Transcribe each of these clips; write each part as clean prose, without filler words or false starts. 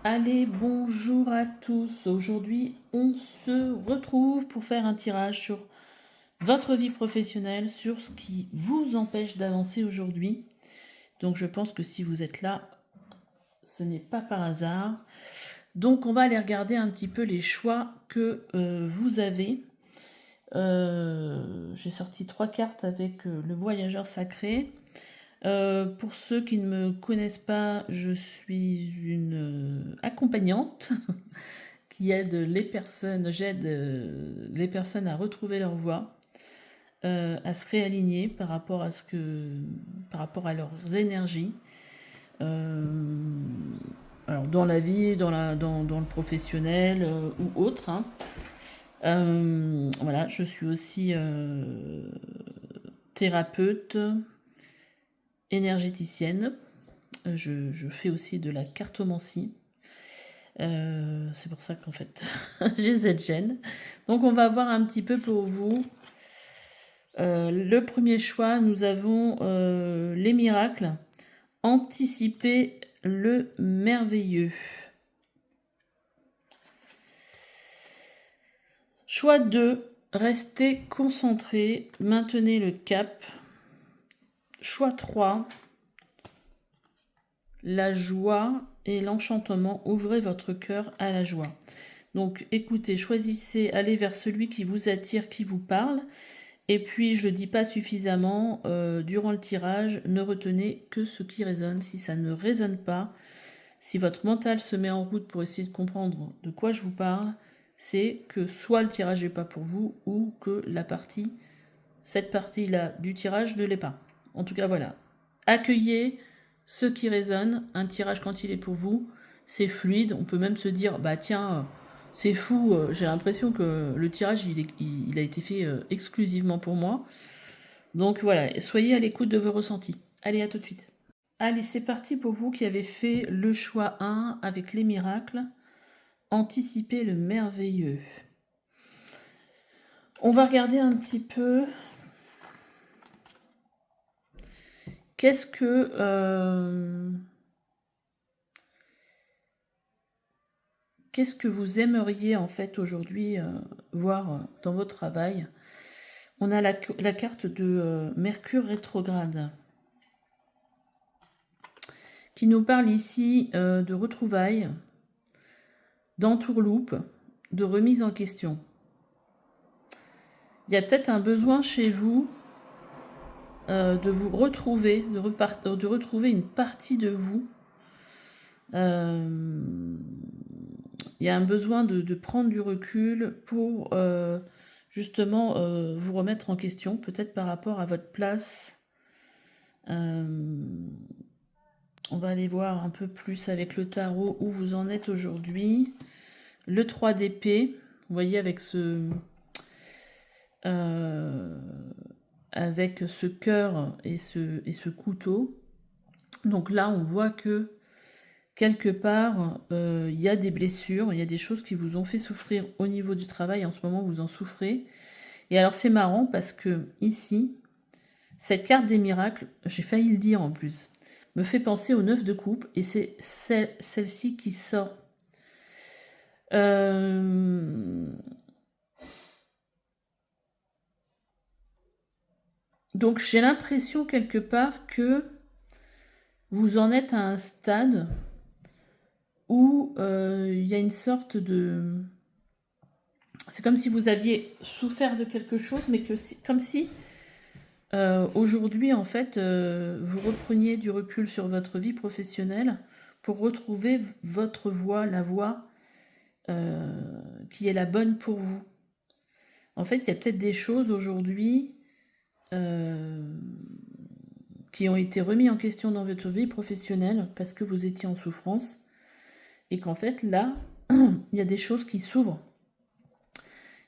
Allez, bonjour à tous. Aujourd'hui, on se retrouve pour faire un tirage sur votre vie professionnelle, sur ce qui vous empêche d'avancer aujourd'hui. Donc, je pense que si vous êtes là, ce n'est pas par hasard. Donc, on va aller regarder un petit peu les choix que vous avez. J'ai sorti 3 cartes avec le voyageur sacré. Pour ceux qui ne me connaissent pas, je suis une accompagnante qui aide les personnes, j'aide les personnes à retrouver leur voie, à se réaligner par rapport à leurs énergies. Alors dans la vie, dans le professionnel ou autre. Hein. Voilà, je suis aussi thérapeute, énergéticienne. Je fais aussi de la cartomancie. C'est pour ça qu'en fait, j'ai cette chaîne. Donc, on va voir un petit peu pour vous. Le premier choix, nous avons les miracles. Anticiper le merveilleux. Choix 2, restez concentré, maintenez le cap. Choix 3, la joie et l'enchantement, ouvrez votre cœur à la joie. Donc écoutez, choisissez, allez vers celui qui vous attire, qui vous parle. Et puis, je ne le dis pas suffisamment, durant le tirage, ne retenez que ce qui résonne. Si ça ne résonne pas, si votre mental se met en route pour essayer de comprendre de quoi je vous parle, c'est que soit le tirage n'est pas pour vous, ou que cette partie-là du tirage ne l'est pas. En tout cas, voilà. Accueillez ce qui résonne. Un tirage, quand il est pour vous, c'est fluide. On peut même se dire, bah tiens, c'est fou, j'ai l'impression que le tirage, il a été fait exclusivement pour moi. Donc voilà, soyez à l'écoute de vos ressentis. Allez, à tout de suite. Allez, c'est parti pour vous qui avez fait le choix 1 avec les miracles. Anticiper le merveilleux. On va regarder un petit peu qu'est-ce que vous aimeriez en fait aujourd'hui voir dans votre travail. On a la carte de Mercure rétrograde qui nous parle ici de retrouvailles, d'entourloupe, de remise en question. Il y a peut-être un besoin chez vous de vous retrouver, de retrouver une partie de vous. Il y a un besoin de prendre du recul pour justement vous remettre en question, peut-être par rapport à votre place. On va aller voir un peu plus avec le tarot où vous en êtes aujourd'hui. Le 3 d'épée, vous voyez avec avec ce cœur et ce couteau. Donc là, on voit que quelque part, il y a des blessures, il y a des choses qui vous ont fait souffrir au niveau du travail. En ce moment, vous en souffrez. Et alors, c'est marrant parce que ici, cette carte des miracles, j'ai failli le dire en plus, me fait penser au 9 de coupe. Et c'est celle-ci qui sort. Donc, j'ai l'impression quelque part que vous en êtes à un stade où il y a une sorte de... C'est comme si vous aviez souffert de quelque chose, mais comme si aujourd'hui, en fait, vous repreniez du recul sur votre vie professionnelle pour retrouver votre voie, la voie qui est la bonne pour vous. En fait, il y a peut-être des choses aujourd'hui qui ont été remises en question dans votre vie professionnelle parce que vous étiez en souffrance et qu'en fait, là, il y a des choses qui s'ouvrent.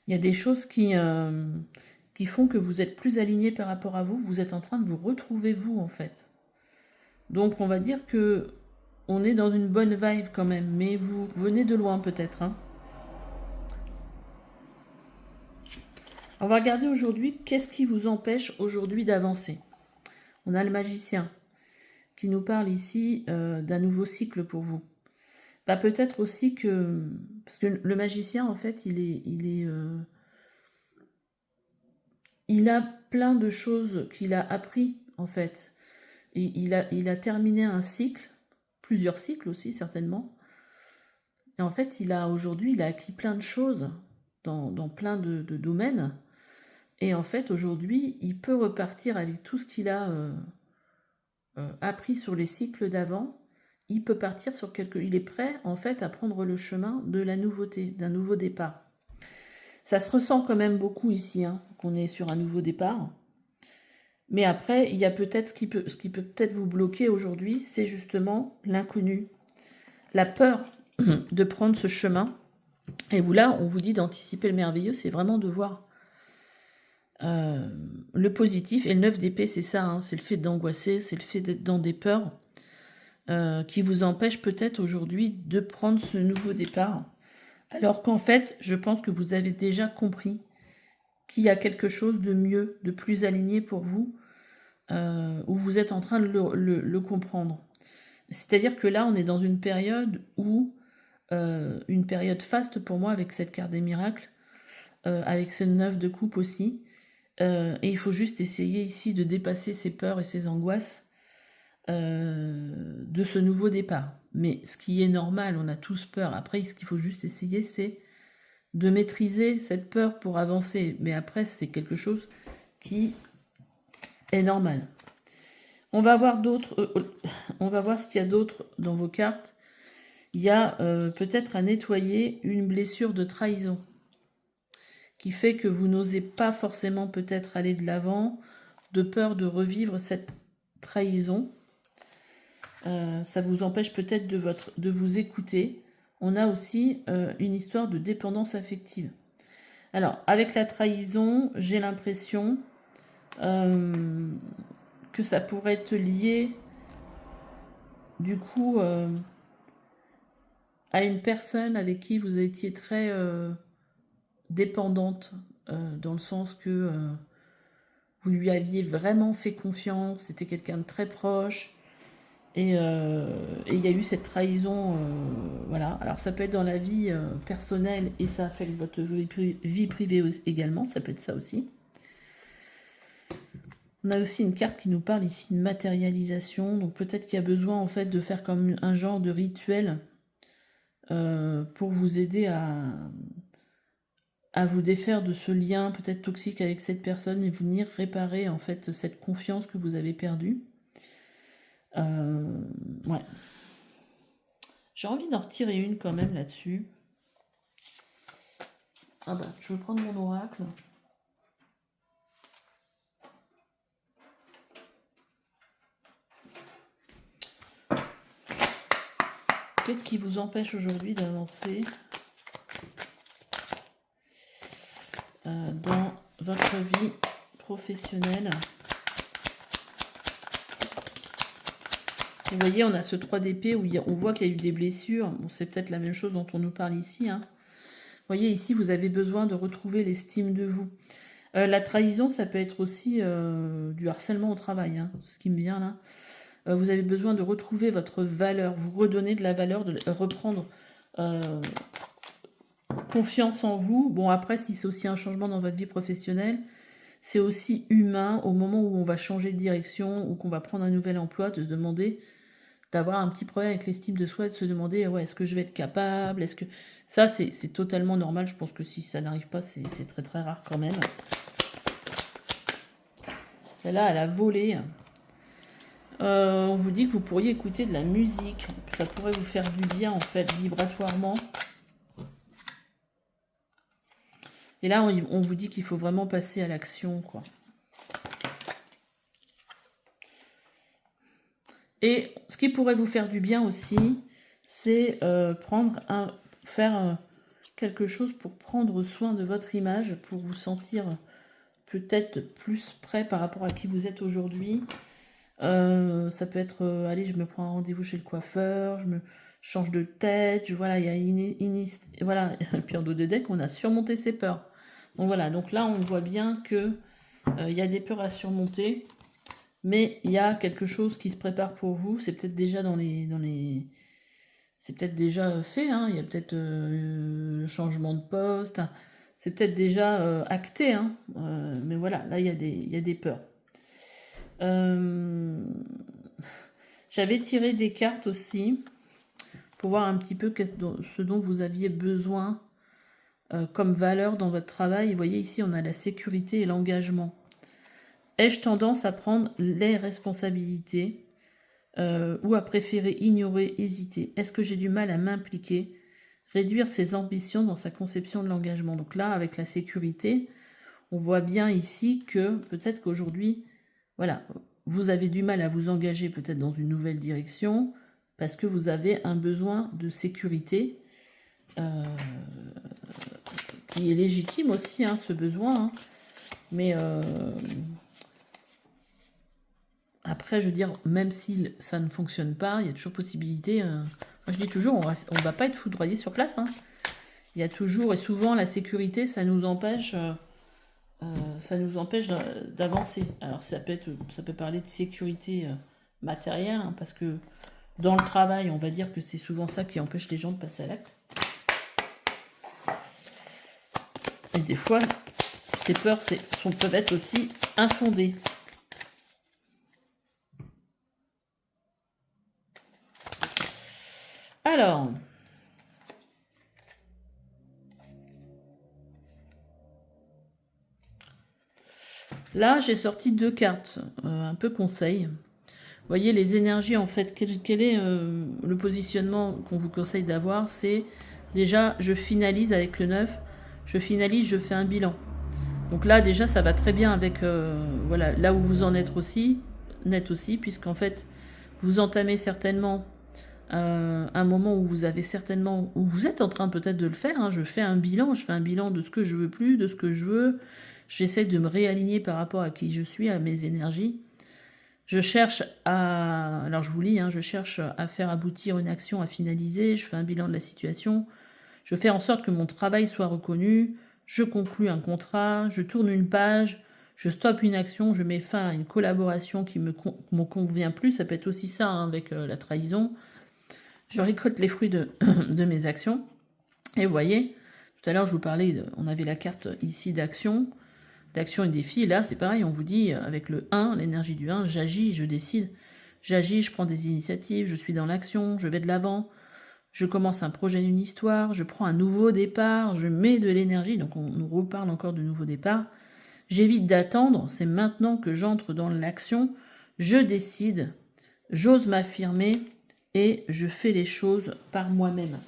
Il y a des choses qui font que vous êtes plus aligné par rapport à vous. Vous êtes en train de vous retrouver vous, en fait. Donc, on va dire que on est dans une bonne vibe quand même. Mais vous venez de loin, peut-être. Hein. On va regarder aujourd'hui qu'est-ce qui vous empêche aujourd'hui d'avancer. On a le magicien qui nous parle ici d'un nouveau cycle pour vous. Bah, peut-être aussi que... Parce que le magicien, en fait, il a plein de choses qu'il a appris, en fait. Et il a terminé un cycle, plusieurs cycles aussi, certainement. Et en fait, aujourd'hui, il a acquis plein de choses dans plein de domaines. Et en fait, aujourd'hui, il peut repartir avec tout ce qu'il a appris sur les cycles d'avant. Il peut partir sur Il est prêt, en fait, à prendre le chemin de la nouveauté, d'un nouveau départ. Ça se ressent quand même beaucoup ici, hein, qu'on est sur un nouveau départ. Mais après, il y a peut-être ce qui peut peut-être vous bloquer aujourd'hui, c'est justement l'inconnu, la peur de prendre ce chemin. Et vous, là, on vous dit d'anticiper le merveilleux, c'est vraiment de voir le positif. Et le 9 d'épée, c'est ça, hein, c'est le fait d'angoisser, c'est le fait d'être dans des peurs qui vous empêchent peut-être aujourd'hui de prendre ce nouveau départ. Alors qu'en fait, je pense que vous avez déjà compris qu'il y a quelque chose de mieux, de plus aligné pour vous, où vous êtes en train de le comprendre. C'est-à-dire que là, on est dans une période où, une période faste pour moi avec cette carte des miracles, avec ce 9 de coupe aussi, et il faut juste essayer ici de dépasser ces peurs et ces angoisses de ce nouveau départ. Mais ce qui est normal, on a tous peur. Après, ce qu'il faut juste essayer, c'est de maîtriser cette peur pour avancer. Mais après, c'est quelque chose qui est normal. On va voir on va voir ce qu'il y a d'autre dans vos cartes. Il y a peut-être à nettoyer une blessure de trahison qui fait que vous n'osez pas forcément peut-être aller de l'avant, de peur de revivre cette trahison. Ça vous empêche peut-être de vous écouter. On a aussi une histoire de dépendance affective. Alors, avec la trahison, j'ai l'impression que ça pourrait être lié, du coup, à une personne avec qui vous étiez très dépendante, dans le sens que vous lui aviez vraiment fait confiance, c'était quelqu'un de très proche, et il y a eu cette trahison, voilà. Alors ça peut être dans la vie personnelle, et ça affecte votre vie privée également, ça peut être ça aussi. On a aussi une carte qui nous parle ici de matérialisation, donc peut-être qu'il y a besoin en fait de faire comme un genre de rituel pour vous aider à vous défaire de ce lien peut-être toxique avec cette personne et venir réparer en fait cette confiance que vous avez perdue. Ouais. J'ai envie d'en retirer une quand même là-dessus. Ah bah, je vais prendre mon oracle. Qu'est-ce qui vous empêche aujourd'hui d'avancer dans votre vie professionnelle? Vous voyez, on a ce 3 d'épée où on voit qu'il y a eu des blessures. Bon, c'est peut-être la même chose dont on nous parle ici, hein. Vous voyez, ici, vous avez besoin de retrouver l'estime de vous. La trahison, ça peut être aussi du harcèlement au travail, hein, ce qui me vient là. Vous avez besoin de retrouver votre valeur, vous redonner de la valeur, de reprendre confiance en vous. Bon, après, si c'est aussi un changement dans votre vie professionnelle, c'est aussi humain au moment où on va changer de direction ou qu'on va prendre un nouvel emploi, de se demander, d'avoir un petit problème avec l'estime de soi, de se demander, ouais, est-ce que je vais être capable, est-ce que... Ça, c'est totalement normal. Je pense que si ça n'arrive pas, c'est très très rare quand même. Et là, elle a volé. On vous dit que vous pourriez écouter de la musique. Ça pourrait vous faire du bien, en fait, vibratoirement. Et là, on vous dit qu'il faut vraiment passer à l'action, quoi. Et ce qui pourrait vous faire du bien aussi, c'est faire quelque chose pour prendre soin de votre image, pour vous sentir peut-être plus prêt par rapport à qui vous êtes aujourd'hui. Ça peut être, allez, je me prends un rendez-vous chez le coiffeur, je me change de tête, voilà, il y a voilà, et puis en dos de deck, on a surmonté ses peurs. Donc voilà, donc là, on voit bien que il y a des peurs à surmonter, mais il y a quelque chose qui se prépare pour vous, c'est peut-être déjà dans les c'est peut-être déjà fait, hein, il y a peut-être changement de poste, hein, c'est peut-être déjà acté, hein, mais voilà, là il y a des peurs. J'avais tiré des cartes aussi pour voir un petit peu ce dont vous aviez besoin comme valeur dans votre travail. Vous voyez ici, on a la sécurité et l'engagement. Ai-je tendance à prendre les responsabilités ou à préférer ignorer, hésiter? Est-ce que j'ai du mal à m'impliquer? Réduire ses ambitions dans sa conception de l'engagement. Donc là, avec la sécurité, on voit bien ici que peut-être qu'aujourd'hui, voilà, vous avez du mal à vous engager peut-être dans une nouvelle direction parce que vous avez un besoin de sécurité qui est légitime aussi, hein, ce besoin. Hein. Mais après, je veux dire, même si ça ne fonctionne pas, il y a toujours possibilité. Moi, je dis toujours, on ne va pas être foudroyé sur place. Hein. Il y a toujours, et souvent, la sécurité, ça nous empêche d'avancer. Alors, ça peut parler de sécurité matérielle, hein, parce que dans le travail, on va dire que c'est souvent ça qui empêche les gens de passer à l'acte. Et des fois, ces peurs peuvent être aussi infondées. Alors, là, j'ai sorti 2 cartes, un peu conseil. Vous voyez, les énergies, en fait, quel est le positionnement qu'on vous conseille d'avoir? C'est déjà, je finalise avec le 9, je finalise, je fais un bilan. Donc là, déjà, ça va très bien avec voilà, là où vous en êtes aussi, puisqu'en fait, vous entamez certainement un moment où vous avez certainement, où vous êtes en train peut-être de le faire, hein, je fais un bilan de ce que je veux plus, de ce que je veux, j'essaie de me réaligner par rapport à qui je suis, à mes énergies. Je cherche alors je vous lis, hein, je cherche à faire aboutir une action à finaliser, je fais un bilan de la situation, je fais en sorte que mon travail soit reconnu, je conclus un contrat, je tourne une page, je stoppe une action, je mets fin à une collaboration qui me convient plus, ça peut être aussi ça, hein, avec la trahison. Je récolte les fruits de, de mes actions. Et vous voyez, tout à l'heure je vous parlais, on avait la carte ici d'action et défi. Et là c'est pareil, on vous dit avec le 1, l'énergie du 1, j'agis, je décide. J'agis, je prends des initiatives, je suis dans l'action, je vais de l'avant, je commence un projet d'une histoire, je prends un nouveau départ, je mets de l'énergie, donc on nous reparle encore de nouveau départ. J'évite d'attendre, c'est maintenant que j'entre dans l'action, je décide, j'ose m'affirmer, et je fais les choses par moi-même.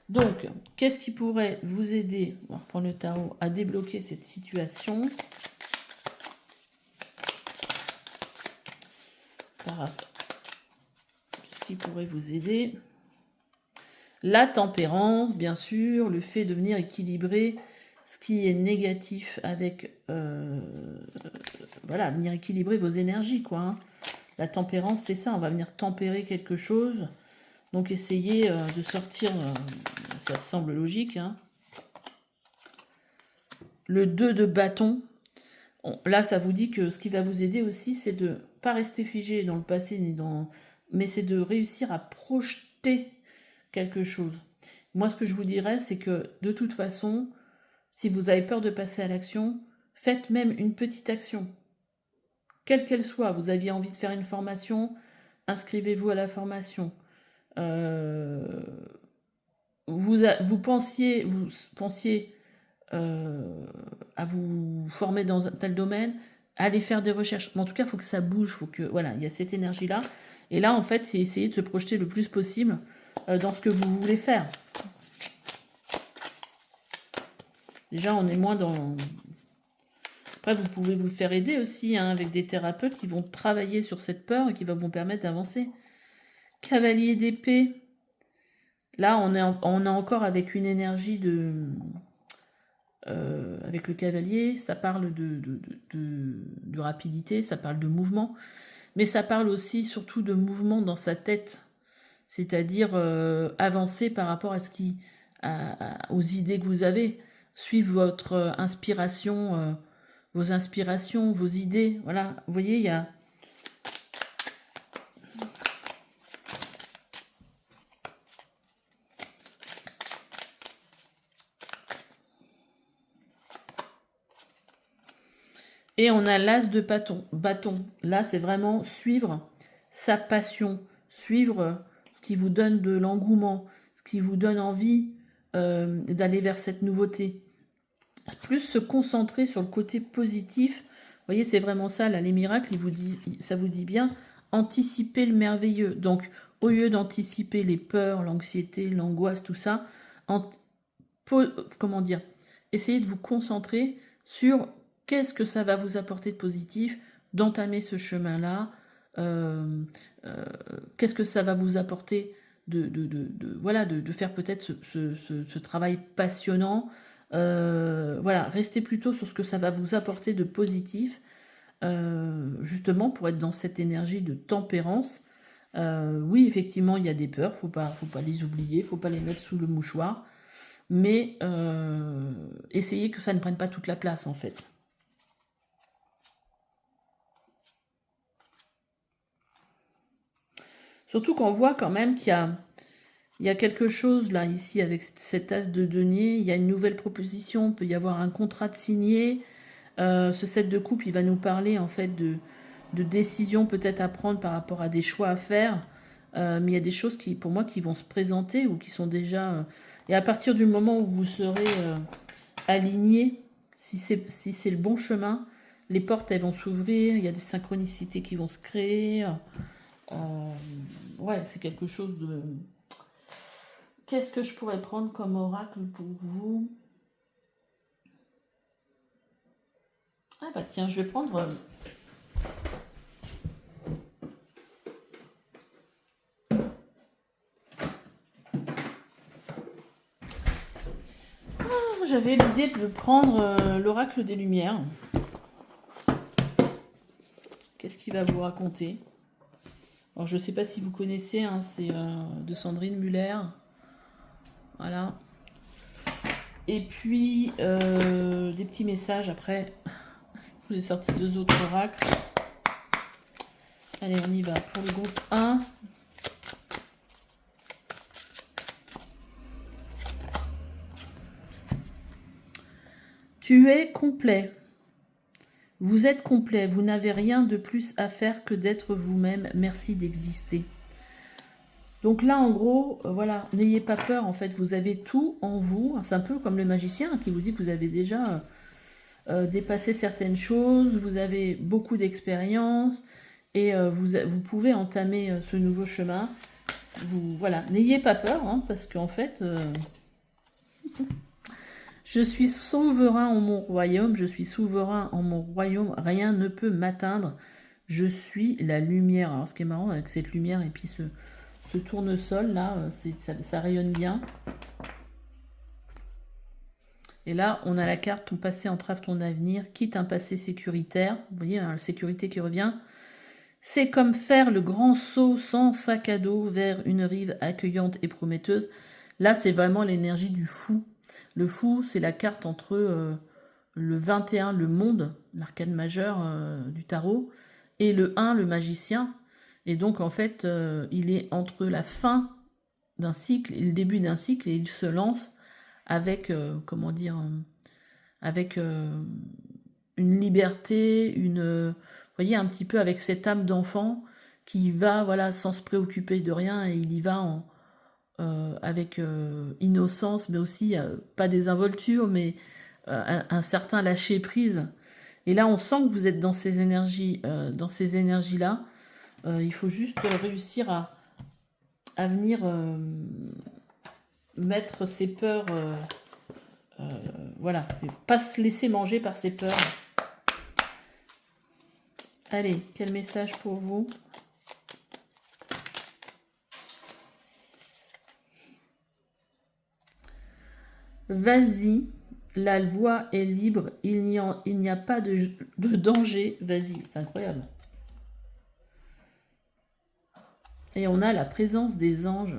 Donc, qu'est-ce qui pourrait vous aider, on va reprendre le tarot, à débloquer cette situation? Qu'est-ce qui pourrait vous aider? La tempérance, bien sûr, le fait de venir équilibrer ce qui est négatif avec... voilà, venir équilibrer vos énergies, quoi. Hein. La tempérance, c'est ça, on va venir tempérer quelque chose. Donc essayez de sortir, ça semble logique. Hein. Le 2 de bâton, là ça vous dit que ce qui va vous aider aussi, c'est de ne pas rester figé dans le passé, mais c'est de réussir à projeter quelque chose. Moi ce que je vous dirais, c'est que de toute façon, si vous avez peur de passer à l'action, faites même une petite action. Quelle qu'elle soit, vous aviez envie de faire une formation, inscrivez-vous à la formation. Vous pensiez à vous former dans un tel domaine, aller faire des recherches. Mais en tout cas, il faut que ça bouge, faut que voilà, il y a cette énergie-là. Et là, en fait, c'est essayer de se projeter le plus possible dans ce que vous voulez faire. Déjà, on est moins dans... Après, vous pouvez vous faire aider aussi hein, avec des thérapeutes qui vont travailler sur cette peur et qui vont vous permettre d'avancer. Cavalier d'épée. Là, on est encore avec une énergie de... avec le cavalier, ça parle de rapidité, ça parle de mouvement, mais ça parle aussi surtout de mouvement dans sa tête, c'est-à-dire avancer par rapport à aux idées que vous avez, suivre votre inspiration, vos inspirations, vos idées, voilà, vous voyez, il y a... Et on a l'as de bâton. Là, c'est vraiment suivre sa passion, suivre ce qui vous donne de l'engouement, ce qui vous donne envie d'aller vers cette nouveauté. Plus se concentrer sur le côté positif. Vous voyez, c'est vraiment ça, là, les miracles, ça vous dit bien, anticiper le merveilleux. Donc, au lieu d'anticiper les peurs, l'anxiété, l'angoisse, tout ça, comment dire, essayez de vous concentrer sur qu'est-ce que ça va vous apporter de positif, d'entamer ce chemin-là, qu'est-ce que ça va vous apporter voilà, de faire peut-être ce travail passionnant. Voilà, restez plutôt sur ce que ça va vous apporter de positif, justement pour être dans cette énergie de tempérance. Oui, effectivement, il y a des peurs, faut pas les oublier, faut pas les mettre sous le mouchoir, mais essayez que ça ne prenne pas toute la place en fait. Surtout qu'on voit quand même qu'il y a quelque chose là, ici, avec cet as de denier, il y a une nouvelle proposition, il peut y avoir un contrat de signé. Ce 7 de coupe, il va nous parler en fait de décisions peut-être à prendre par rapport à des choix à faire. Mais il y a des choses qui, pour moi, qui vont se présenter ou qui sont déjà... et à partir du moment où vous serez aligné, si c'est le bon chemin, les portes, elles vont s'ouvrir, il y a des synchronicités qui vont se créer. Ouais, c'est quelque chose de... Qu'est-ce que je pourrais prendre comme oracle pour vous? Ah bah tiens, je vais prendre... J'avais l'idée de prendre l'oracle des Lumières. Qu'est-ce qu'il va vous raconter? Alors, je ne sais pas si vous connaissez, hein, c'est de Sandrine Muller. Voilà. Et puis, des petits messages après. Je vous ai sorti 2 autres oracles. Allez, on y va pour le groupe 1. Tu es complet. Vous êtes complet. Vous n'avez rien de plus à faire que d'être vous-même. Merci d'exister. Donc là, en gros, voilà, n'ayez pas peur. En fait, vous avez tout en vous. C'est un peu comme le magicien qui vous dit que vous avez déjà dépassé certaines choses. Vous avez beaucoup d'expérience et vous pouvez entamer ce nouveau chemin. Voilà, n'ayez pas peur, hein, parce qu'en fait... Je suis souverain en mon royaume, je suis souverain en mon royaume, rien ne peut m'atteindre. Je suis la lumière. Alors ce qui est marrant avec cette lumière et puis ce tournesol là, ça rayonne bien. Et là, on a la carte ton passé entrave ton avenir, quitte un passé sécuritaire. Vous voyez, hein, la sécurité qui revient. C'est comme faire le grand saut sans sac à dos vers une rive accueillante et prometteuse. Là, c'est vraiment l'énergie du fou. Le fou, c'est la carte entre le 21, le monde, l'arcane majeur du tarot, et le 1, le magicien. Et donc, en fait, il est entre la fin d'un cycle et le début d'un cycle, et il se lance avec, comment dire, avec une liberté, vous voyez, un petit peu avec cette âme d'enfant qui va, voilà, sans se préoccuper de rien, et il y va avec innocence, mais aussi pas désinvolture, mais un certain lâcher prise. Et là, on sent que vous êtes dans ces énergies-là. Il faut juste réussir à venir mettre ses peurs, voilà, pas se laisser manger par ses peurs. Allez, quel message pour vous? Vas-y, la voie est libre, il n'y a pas de danger, vas-y, c'est incroyable. Et on a la présence des anges.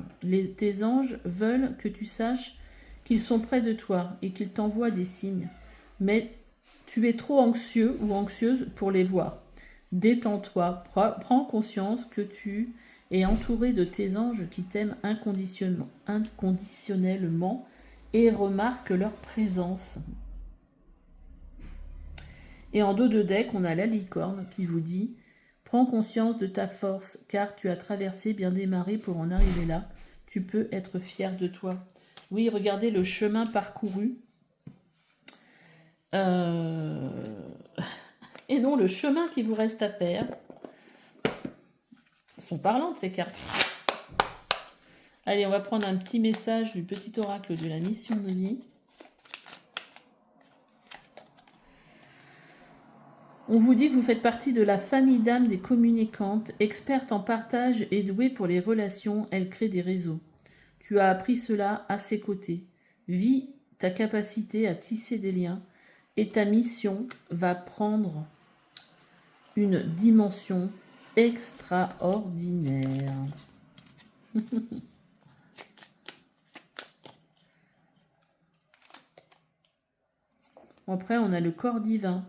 Tes anges veulent que tu saches qu'ils sont près de toi et qu'ils t'envoient des signes. Mais tu es trop anxieux ou anxieuse pour les voir. Détends-toi, prends conscience que tu es entouré de tes anges qui t'aiment inconditionnellement et remarque leur présence. Et en dos de deck, on a la licorne qui vous dit « Prends conscience de ta force, car tu as traversé bien des marées pour en arriver là. Tu peux être fier de toi. » Oui, regardez le chemin parcouru. Et non, le chemin qu'il vous reste à faire. Elles sont parlantes, ces cartes. Allez, on va prendre un petit message du petit oracle de la mission de vie. On vous dit que vous faites partie de la famille d'âmes des communicantes, experte en partage et douée pour les relations, elle crée des réseaux. Tu as appris cela à ses côtés. Vis ta capacité à tisser des liens et ta mission va prendre une dimension extraordinaire. Après, on a le corps divin.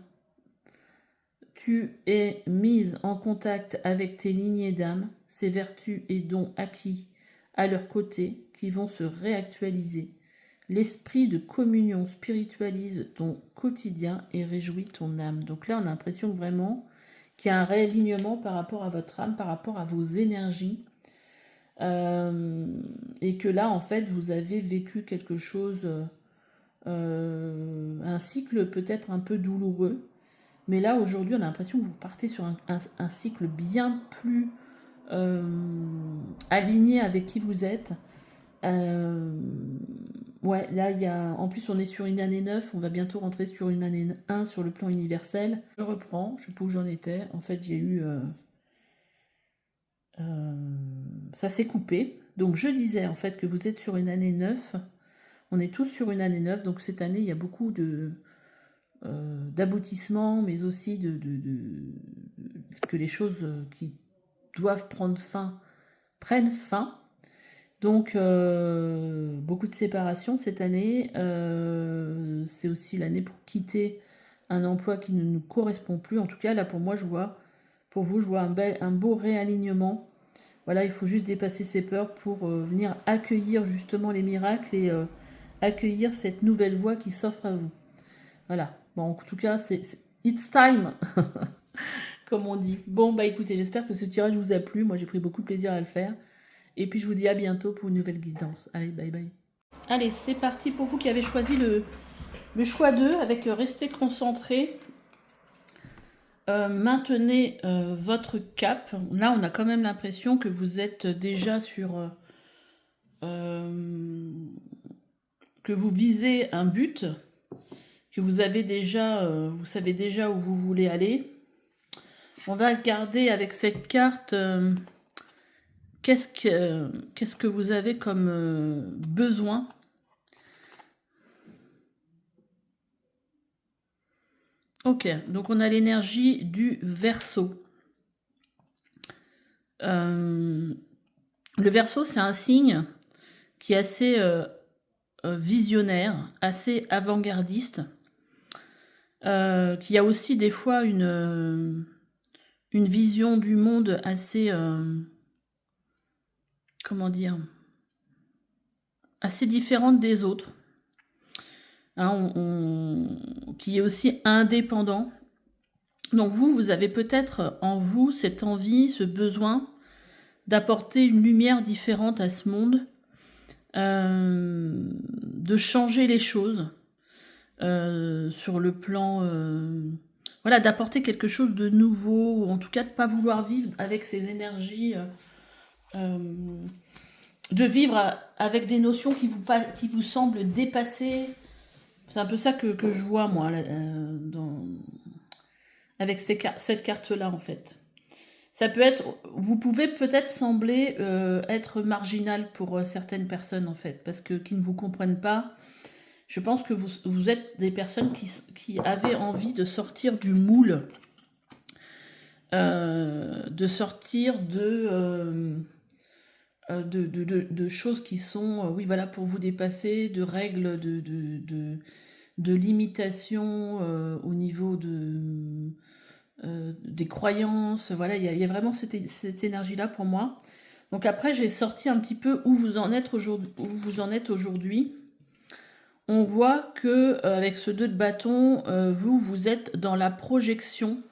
Tu es mise en contact avec tes lignées d'âme, ces vertus et dons acquis à leur côté qui vont se réactualiser. L'esprit de communion spiritualise ton quotidien et réjouit ton âme. Donc là, on a l'impression vraiment qu'il y a un réalignement par rapport à votre âme, par rapport à vos énergies. Et que là, en fait, vous avez vécu quelque chose, un cycle peut-être un peu douloureux. Mais là, aujourd'hui, on a l'impression que vous partez sur un cycle bien plus aligné avec qui vous êtes. Ouais, là, il y a... En plus, on est sur une année 9. On va bientôt rentrer sur une année 1 sur le plan universel. Je reprends, je sais pas où j'en étais. En fait, j'ai eu... ça s'est coupé. Donc, je disais, en fait, que vous êtes sur une année 9. On est tous sur une année 9. Donc, cette année, il y a beaucoup d'aboutissement, mais aussi que les choses qui doivent prendre fin prennent fin. Donc, beaucoup de séparation cette année. C'est aussi l'année pour quitter un emploi qui ne nous correspond plus. En tout cas, là, pour moi, pour vous, je vois un beau réalignement. Voilà, il faut juste dépasser ses peurs pour venir accueillir justement les miracles et accueillir cette nouvelle voie qui s'offre à vous. Voilà. Bon, en tout cas, it's time, comme on dit. Bon, bah écoutez, j'espère que ce tirage vous a plu. Moi, j'ai pris beaucoup de plaisir à le faire. Et puis, je vous dis à bientôt pour une nouvelle guidance. Allez, bye bye. Allez, c'est parti pour vous qui avez choisi le choix 2 avec restez concentré. Maintenez votre cap. Là, on a quand même l'impression que vous êtes déjà sur... que vous visez un but, que vous avez déjà, vous savez déjà où vous voulez aller. On va regarder avec cette carte qu'est-ce que vous avez comme besoin. Ok, donc on a l'énergie du Verseau. Le Verseau, c'est un signe qui est assez visionnaire, assez avant-gardiste, qui a aussi des fois une vision du monde assez, comment dire, assez différente des autres, hein, qui est aussi indépendant. Donc vous avez peut-être en vous cette envie, ce besoin d'apporter une lumière différente à ce monde, de changer les choses sur le plan... voilà, d'apporter quelque chose de nouveau, ou en tout cas de ne pas vouloir vivre avec ces énergies, de vivre avec des notions qui vous semblent dépassées. C'est un peu ça que je vois, moi, avec cette carte-là, en fait. Ça peut être, vous pouvez peut-être sembler être marginal pour certaines personnes, en fait, parce que qui ne vous comprennent pas. Je pense que vous êtes des personnes qui avaient envie de sortir du moule, de sortir de choses qui sont, oui, voilà, pour vous dépasser, de règles, de limitations au niveau des croyances. Voilà, il y a vraiment cette énergie-là pour moi. Donc après, j'ai sorti un petit peu où vous en êtes aujourd'hui. on voit que avec ce 2 de bâton, vous êtes dans la projection.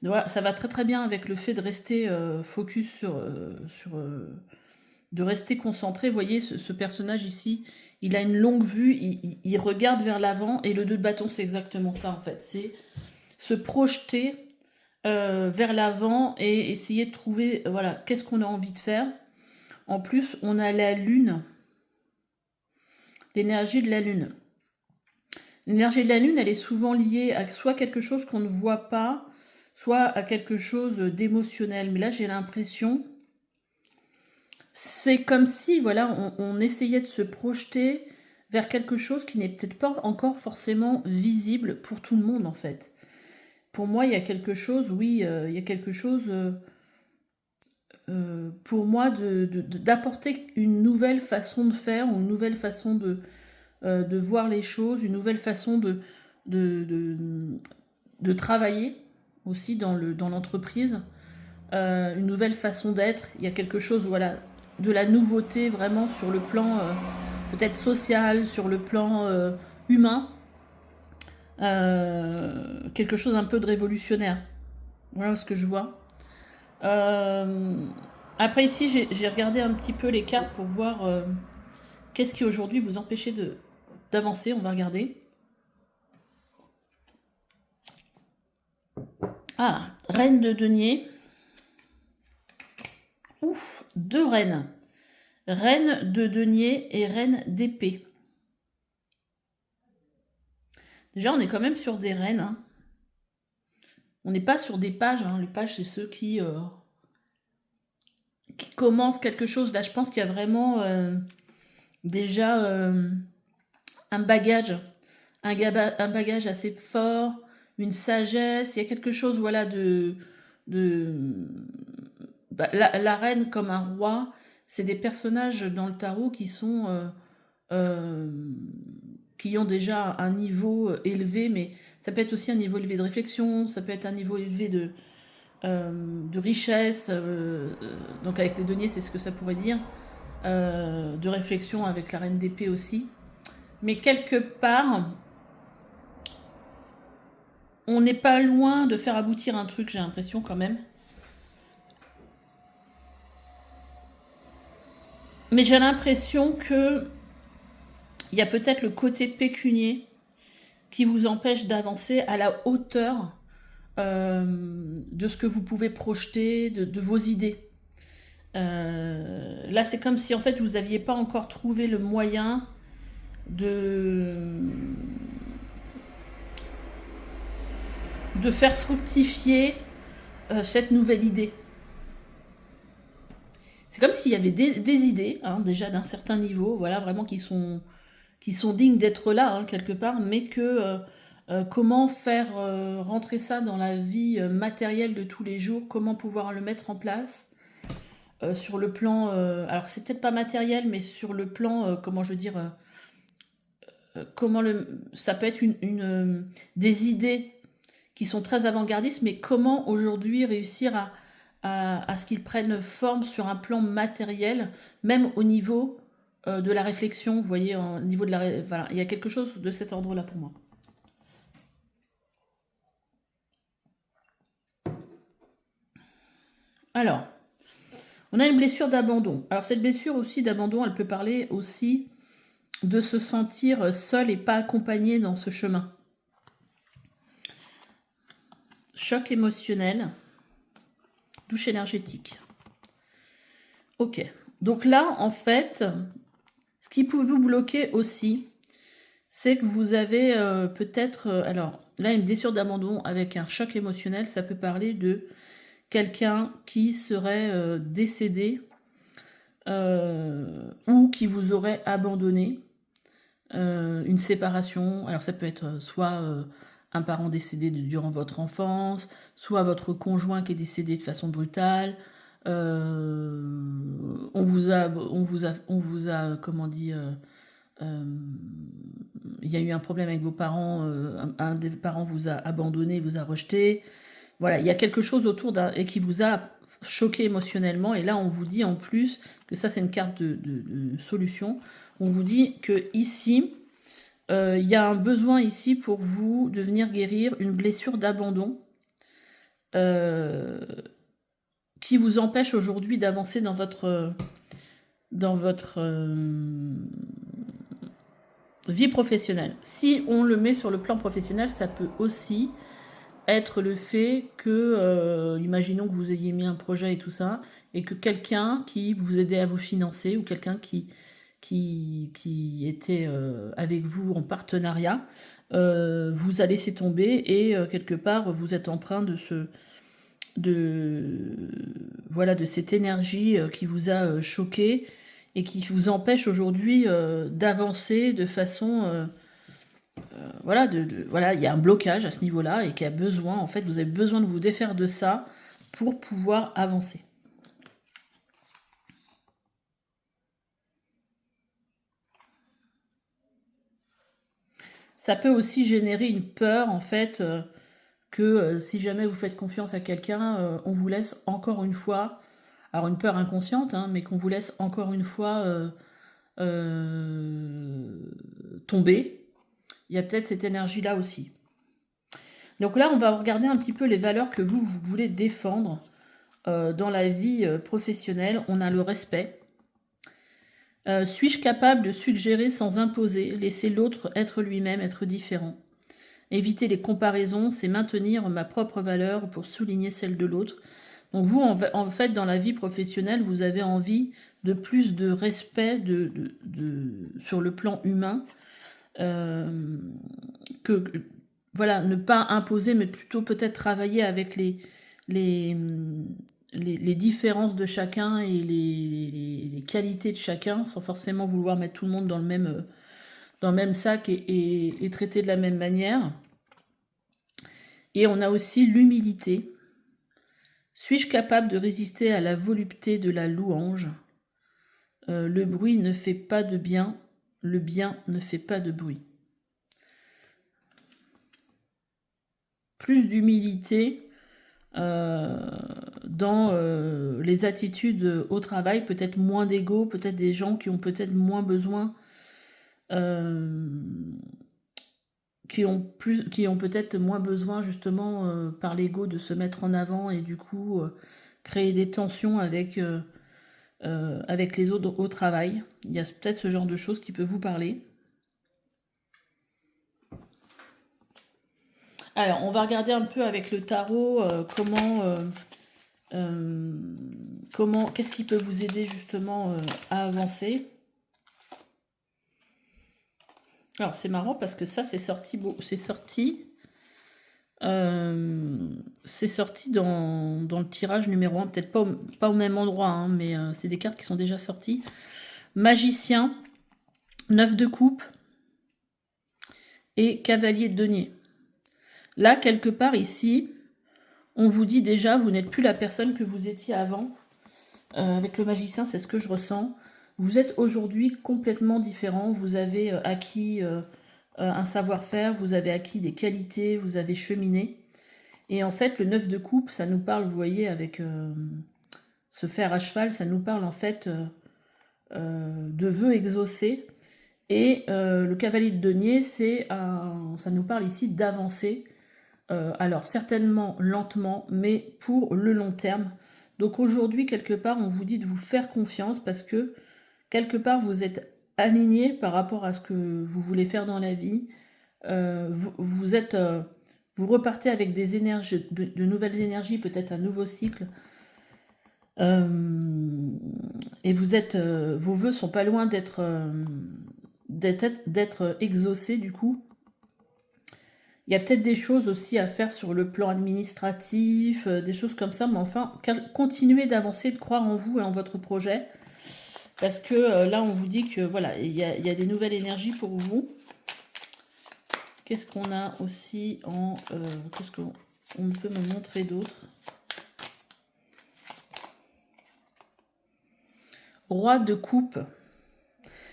Voilà, ça va très très bien avec le fait de rester focus de rester concentré. Vous voyez, ce personnage ici, il a une longue vue, il regarde vers l'avant, et le 2 de bâton, c'est exactement ça en fait. C'est se projeter vers l'avant et essayer de trouver, voilà, qu'est-ce qu'on a envie de faire. En plus, on a la lune, l'énergie de la lune. L'énergie de la lune, elle est souvent liée à soit quelque chose qu'on ne voit pas, soit à quelque chose d'émotionnel. Mais là, j'ai l'impression, c'est comme si, voilà, on essayait de se projeter vers quelque chose qui n'est peut-être pas encore forcément visible pour tout le monde, en fait. Pour moi, il y a quelque chose, oui, il y a quelque chose, pour moi, d'apporter une nouvelle façon de faire, ou une nouvelle façon de voir les choses, une nouvelle façon de, de, de travailler aussi dans l'entreprise, une nouvelle façon d'être. Il y a quelque chose, voilà, de la nouveauté vraiment sur le plan peut-être social, sur le plan humain, quelque chose un peu de révolutionnaire. Voilà ce que je vois. Après ici, j'ai regardé un petit peu les cartes pour voir qu'est-ce qui aujourd'hui vous empêchait d'avancer. On va regarder. Ah, reine de denier. Ouf, 2 reines. Reine de denier et reine d'épée. Déjà, on est quand même sur des reines. Hein. On n'est pas sur des pages. Hein. Les pages, c'est ceux qui commencent quelque chose. Là, je pense qu'il y a vraiment déjà un bagage. Un bagage assez fort, une sagesse. Il y a quelque chose, voilà, bah, la reine comme un roi, c'est des personnages dans le tarot qui sont euh, qui ont déjà un niveau élevé, mais ça peut être aussi un niveau élevé de réflexion, ça peut être un niveau élevé de richesse, donc avec les deniers, c'est ce que ça pourrait dire, de réflexion avec la reine d'épée aussi. Mais quelque part, on n'est pas loin de faire aboutir un truc, j'ai l'impression quand même. Mais j'ai l'impression que il y a peut-être le côté pécunier qui vous empêche d'avancer à la hauteur de ce que vous pouvez projeter, de vos idées. Là, c'est comme si en fait vous n'aviez pas encore trouvé le moyen de faire fructifier cette nouvelle idée. C'est comme s'il y avait des idées, hein, déjà d'un certain niveau, voilà, vraiment qui sont dignes d'être là, hein, quelque part, mais que comment faire rentrer ça dans la vie matérielle de tous les jours, comment pouvoir le mettre en place sur le plan, alors c'est peut-être pas matériel, mais sur le plan, comment je veux dire, ça peut être des idées qui sont très avant-gardistes, mais comment aujourd'hui réussir à ce qu'ils prennent forme sur un plan matériel, même au niveau de la réflexion, vous voyez, au niveau de voilà, il y a quelque chose de cet ordre-là pour moi. Alors, on a une blessure d'abandon. Alors cette blessure aussi d'abandon, elle peut parler aussi de se sentir seul et pas accompagné dans ce chemin. Choc émotionnel, douche énergétique. Ok, donc là, en fait, ce qui peut vous bloquer aussi, c'est que vous avez peut-être... alors, là, une blessure d'abandon avec un choc émotionnel, ça peut parler de quelqu'un qui serait décédé ou qui vous aurait abandonné, une séparation. Alors, ça peut être soit un parent décédé durant votre enfance, soit votre conjoint qui est décédé de façon brutale. On vous a, comment dire, il y a eu un problème avec vos parents, un des parents vous a abandonné, vous a rejeté. Voilà, il y a quelque chose autour et qui vous a choqué émotionnellement. Et là, on vous dit en plus que ça, c'est une carte de solution. On vous dit que ici, Il y a un besoin ici pour vous de venir guérir une blessure d'abandon qui vous empêche aujourd'hui d'avancer dans votre vie professionnelle. Si on le met sur le plan professionnel, ça peut aussi être le fait que, imaginons que vous ayez mis un projet et tout ça, et que quelqu'un qui vous aidait à vous financer, ou quelqu'un qui était avec vous en partenariat, vous a laissé tomber, et quelque part, vous êtes empreint voilà, de cette énergie qui vous a choqué, et qui vous empêche aujourd'hui d'avancer de façon... voilà, voilà, il y a un blocage à ce niveau-là et qui a besoin, en fait, vous avez besoin de vous défaire de ça pour pouvoir avancer. Ça peut aussi générer une peur, en fait, que si jamais vous faites confiance à quelqu'un, on vous laisse encore une fois, alors une peur inconsciente, hein, mais qu'on vous laisse encore une fois tomber. Il y a peut-être cette énergie-là aussi. Donc là, on va regarder un petit peu les valeurs que vous voulez défendre dans la vie professionnelle. On a le respect. Suis-je capable de suggérer sans imposer, laisser l'autre être lui-même, être différent? Éviter les comparaisons, c'est maintenir ma propre valeur pour souligner celle de l'autre. Donc vous, en fait, dans la vie professionnelle, vous avez envie de plus de respect sur le plan humain, voilà, ne pas imposer, mais plutôt peut-être travailler avec les différences de chacun et les qualités de chacun, sans forcément vouloir mettre tout le monde dans le même sac et traiter de la même manière. Et on a aussi l'humilité. Suis-je capable de résister à la volupté de la louange? Le bruit ne fait pas de bien, le bien ne fait pas de bruit. Plus d'humilité dans les attitudes au travail, peut-être moins d'ego, peut-être des gens qui ont peut-être moins besoin, qui ont peut-être moins besoin justement par l'ego de se mettre en avant et du coup créer des tensions avec les autres au travail. Il y a peut-être ce genre de choses qui peut vous parler. Alors, on va regarder un peu avec le tarot qu'est-ce qui peut vous aider justement à avancer. Alors, c'est marrant parce que ça, c'est sorti dans le tirage numéro 1, peut-être pas au même endroit, hein, mais c'est des cartes qui sont déjà sorties. Magicien, 9 de coupe et cavalier de denier. Là, quelque part ici, on vous dit déjà, vous n'êtes plus la personne que vous étiez avant. Avec le magicien, c'est ce que je ressens. Vous êtes aujourd'hui complètement différent. Vous avez acquis un savoir-faire, vous avez acquis des qualités, vous avez cheminé. Et en fait, le 9 de coupe, ça nous parle, vous voyez, avec ce fer à cheval, ça nous parle en fait de vœux exaucés. Et le cavalier de denier, ça nous parle ici d'avancer. Alors certainement lentement, mais pour le long terme. Donc aujourd'hui, quelque part, on vous dit de vous faire confiance parce que quelque part, vous êtes aligné par rapport à ce que vous voulez faire dans la vie. Vous repartez avec des énergies, de nouvelles énergies, peut-être un nouveau cycle. Et vos vœux sont pas loin d'être exaucés du coup. Il y a peut-être des choses aussi à faire sur le plan administratif, des choses comme ça, mais enfin, continuez d'avancer, de croire en vous et en votre projet, parce que là, on vous dit que voilà, il y a des nouvelles énergies pour vous. Qu'est-ce qu'on a aussi qu'est-ce qu'on peut me montrer d'autre? Roi de coupe.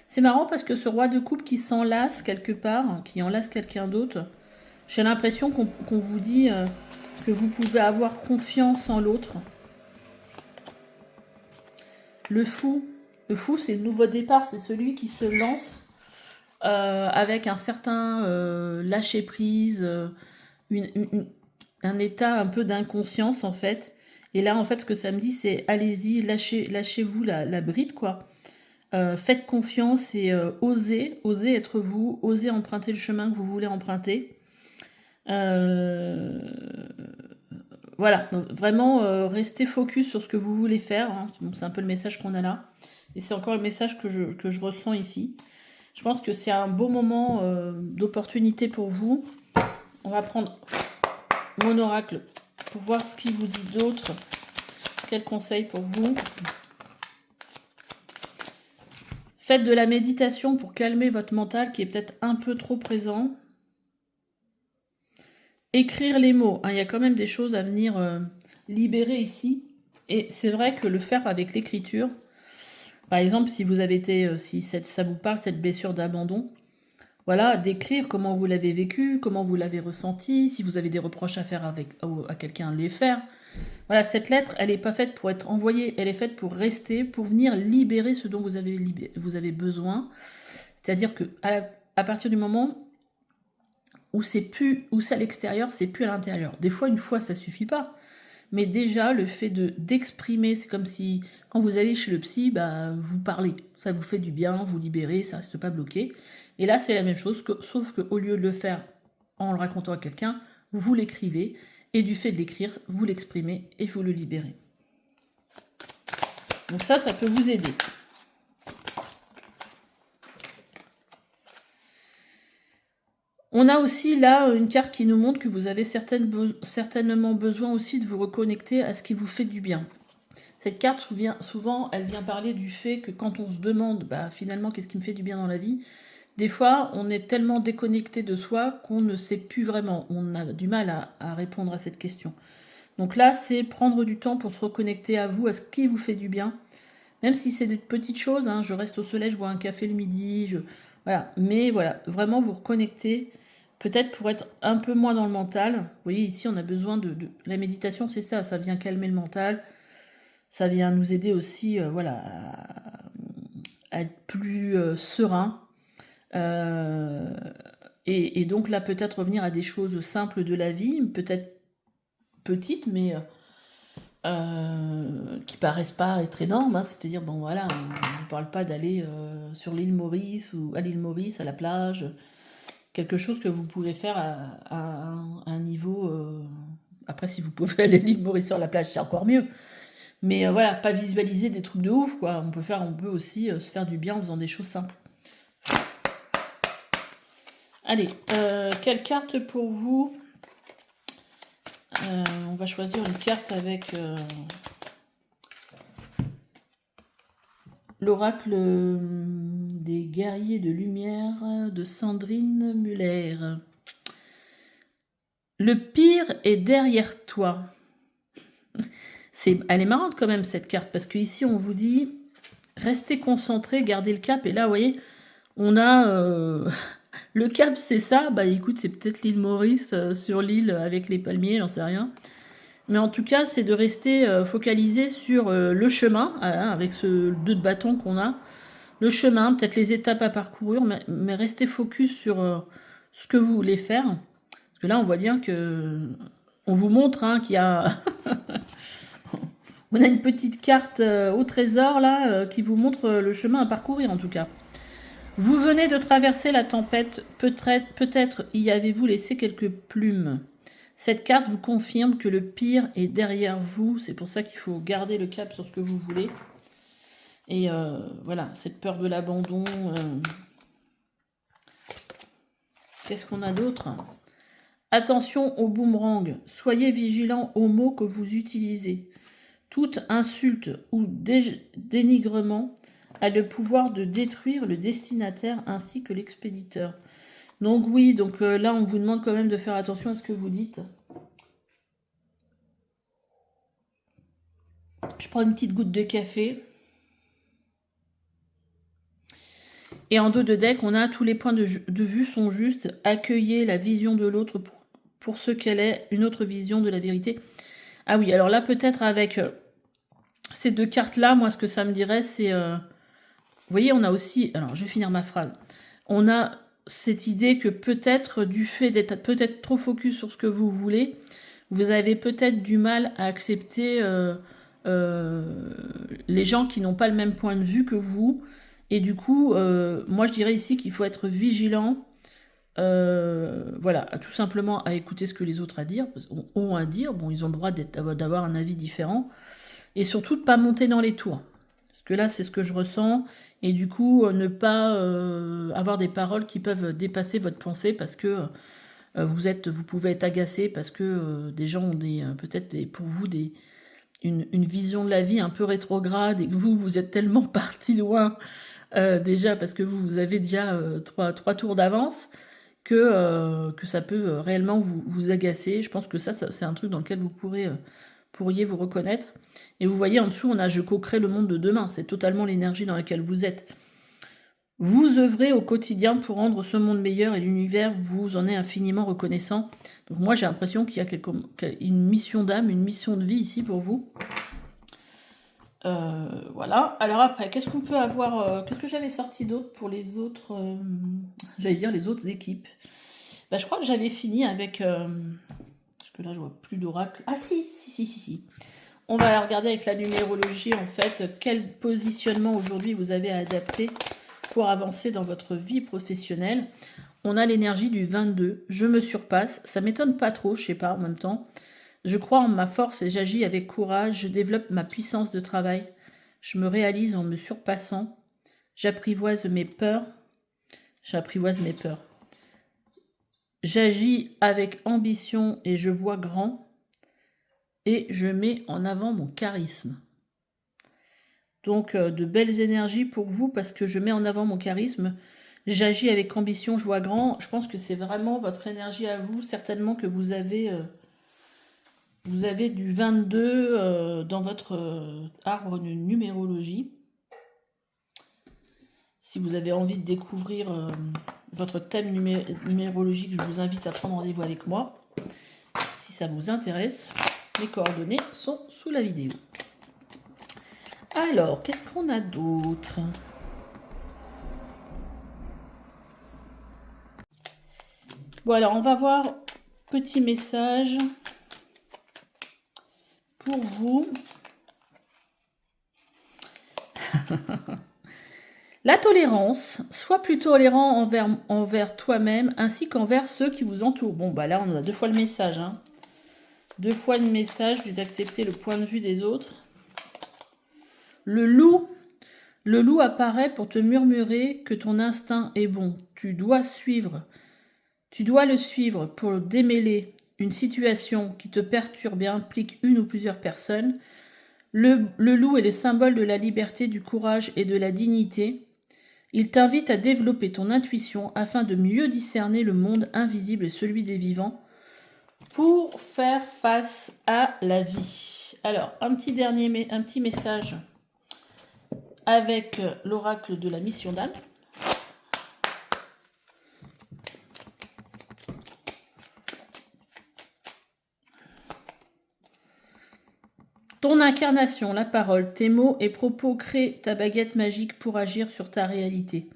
C'est marrant parce que ce roi de coupe qui s'enlace quelque part, qui enlace quelqu'un d'autre, j'ai l'impression qu'on vous dit que vous pouvez avoir confiance en l'autre. Le fou, c'est le nouveau départ, c'est celui qui se lance avec un certain lâcher-prise, un état un peu d'inconscience en fait. Et là, en fait, ce que ça me dit, c'est allez-y, lâchez-vous la bride, quoi. Faites confiance et osez être vous, osez emprunter le chemin que vous voulez emprunter. Voilà, donc vraiment restez focus sur ce que vous voulez faire. Hein. Bon, c'est un peu le message qu'on a là. Et c'est encore le message que je ressens ici. Je pense que c'est un beau moment d'opportunité pour vous. On va prendre mon oracle pour voir ce qu'il vous dit d'autre. Quel conseil pour vous? Faites de la méditation pour calmer votre mental qui est peut-être un peu trop présent. Écrire les mots. Hein, il y a quand même des choses à venir libérer ici. Et c'est vrai que le faire avec l'écriture, par exemple, si vous avez été, si ça vous parle, cette blessure d'abandon, voilà, d'écrire comment vous l'avez vécu, comment vous l'avez ressenti, si vous avez des reproches à faire à quelqu'un, les faire. Voilà, cette lettre, elle n'est pas faite pour être envoyée, elle est faite pour rester, pour venir libérer ce dont vous avez besoin. C'est-à-dire que à partir du moment où c'est à l'extérieur, c'est plus à l'intérieur. Des fois, une fois, ça suffit pas. Mais déjà, le fait d'exprimer, c'est comme si, quand vous allez chez le psy, bah, vous parlez. Ça vous fait du bien, vous libérez, ça reste pas bloqué. Et là, c'est la même chose, sauf qu'au lieu de le faire en le racontant à quelqu'un, vous l'écrivez. Et du fait de l'écrire, vous l'exprimez et vous le libérez. Donc ça peut vous aider. On a aussi là une carte qui nous montre que vous avez certainement besoin aussi de vous reconnecter à ce qui vous fait du bien. Cette carte, souvent, elle vient parler du fait que quand on se demande bah, finalement qu'est-ce qui me fait du bien dans la vie, des fois on est tellement déconnecté de soi qu'on ne sait plus vraiment. On a du mal à répondre à cette question. Donc là, c'est prendre du temps pour se reconnecter à vous, à ce qui vous fait du bien. Même si c'est des petites choses, hein, je reste au soleil, je bois un café le midi, voilà. Mais voilà, vraiment vous reconnecter, peut-être pour être un peu moins dans le mental. Vous voyez, ici, on a besoin de... La méditation, c'est ça, ça vient calmer le mental, ça vient nous aider aussi, voilà, à être plus serein. Et donc là, peut-être revenir à des choses simples de la vie, peut-être petites, mais... qui paraissent pas être énormes, hein, c'est-à-dire, bon voilà, on ne parle pas d'aller sur l'île Maurice ou à l'île Maurice, à la plage, quelque chose que vous pouvez faire à un niveau... Après, si vous pouvez aller à l'île Maurice sur la plage, c'est encore mieux. Mais voilà, pas visualiser des trucs de ouf, quoi. On peut aussi se faire du bien en faisant des choses simples. Allez, quelle carte pour vous? On va choisir une carte avec l'oracle des guerriers de lumière de Sandrine Muller. Le pire est derrière toi. Elle est marrante quand même cette carte, parce qu'ici on vous dit restez concentré, gardez le cap, et là vous voyez, on a le cap, c'est ça, bah écoute, c'est peut-être l'île Maurice sur l'île avec les palmiers, j'en sais rien. Mais en tout cas, c'est de rester focalisé sur le chemin, avec ce 2 de bâton qu'on a. Le chemin, peut-être les étapes à parcourir, mais restez focus sur ce que vous voulez faire. Parce que là, on voit bien que... On vous montre hein, qu'il y a... On a une petite carte au trésor, là, qui vous montre le chemin à parcourir, en tout cas. Vous venez de traverser la tempête. Peut-être y avez-vous laissé quelques plumes. Cette carte vous confirme que le pire est derrière vous. C'est pour ça qu'il faut garder le cap sur ce que vous voulez. Et voilà, cette peur de l'abandon. Qu'est-ce qu'on a d'autre? Attention au boomerang. Soyez vigilant aux mots que vous utilisez. Toute insulte ou dénigrement a le pouvoir de détruire le destinataire ainsi que l'expéditeur. Donc oui, donc là on vous demande quand même de faire attention à ce que vous dites. Je prends une petite goutte de café. Et en dos de deck, on a tous les points de vue sont justes. Accueillez la vision de l'autre pour ce qu'elle est, une autre vision de la vérité. Ah oui, alors là peut-être avec ces deux cartes-là, moi ce que ça me dirait c'est... vous voyez, on a aussi... Alors je vais finir ma phrase. on a cette idée que peut-être du fait d'être peut-être trop focus sur ce que vous voulez, vous avez peut-être du mal à accepter les gens qui n'ont pas le même point de vue que vous. Et du coup, moi je dirais ici qu'il faut être vigilant, voilà, tout simplement à écouter ce que les autres ont à dire. Bon, ils ont le droit d'avoir un avis différent. Et surtout de ne pas monter dans les tours. Parce que là, c'est ce que je ressens. Et du coup, ne pas avoir des paroles qui peuvent dépasser votre pensée parce que vous pouvez être agacé parce que des gens ont peut-être pour vous une vision de la vie un peu rétrograde et que vous êtes tellement parti loin déjà parce que vous avez déjà trois tours d'avance que ça peut réellement vous agacer. Je pense que ça c'est un truc dans lequel vous pourriez vous reconnaître. Et vous voyez en dessous, on a « Je co-crée le monde de demain ». C'est totalement l'énergie dans laquelle vous êtes. Vous œuvrez au quotidien pour rendre ce monde meilleur et l'univers vous en est infiniment reconnaissant. Donc moi, j'ai l'impression qu'il y a une mission d'âme, une mission de vie ici pour vous. Voilà. Alors après, qu'est-ce qu'on peut avoir qu'est-ce que j'avais sorti d'autre pour les autres j'allais dire les autres équipes. Bah, je crois que j'avais fini avec... parce que là, je vois plus d'oracle. Ah si. On va regarder avec la numérologie, en fait, quel positionnement aujourd'hui vous avez à adapter pour avancer dans votre vie professionnelle. On a l'énergie du 22. Je me surpasse. Ça m'étonne pas trop, je sais pas, en même temps. Je crois en ma force et j'agis avec courage. Je développe ma puissance de travail. Je me réalise en me surpassant. J'apprivoise mes peurs. J'agis avec ambition et je vois grand. Et je mets en avant mon charisme. Donc, de belles énergies pour vous parce que je mets en avant mon charisme. J'agis avec ambition, je vois grand. Je pense que c'est vraiment votre énergie à vous. Certainement que vous avez du 22 dans votre arbre de numérologie. Si vous avez envie de découvrir votre thème numérologique, je vous invite à prendre rendez-vous avec moi. Si ça vous intéresse, les coordonnées sont sous la vidéo. Alors, qu'est-ce qu'on a d'autre? Bon, alors, on va voir petit message pour vous. La tolérance, sois plus tolérant envers toi-même ainsi qu'envers ceux qui vous entourent. Bon, bah là, on a 2 fois le message. 2 fois le message d'accepter le point de vue des autres. Le loup apparaît pour te murmurer que ton instinct est bon. Tu dois le suivre pour démêler une situation qui te perturbe et implique une ou plusieurs personnes. Le loup est le symbole de la liberté, du courage et de la dignité. Il t'invite à développer ton intuition afin de mieux discerner le monde invisible et celui des vivants pour faire face à la vie. Alors, un petit message avec l'oracle de la mission d'âme. Ton incarnation, la parole, tes mots et propos créent ta baguette magique pour agir sur ta réalité.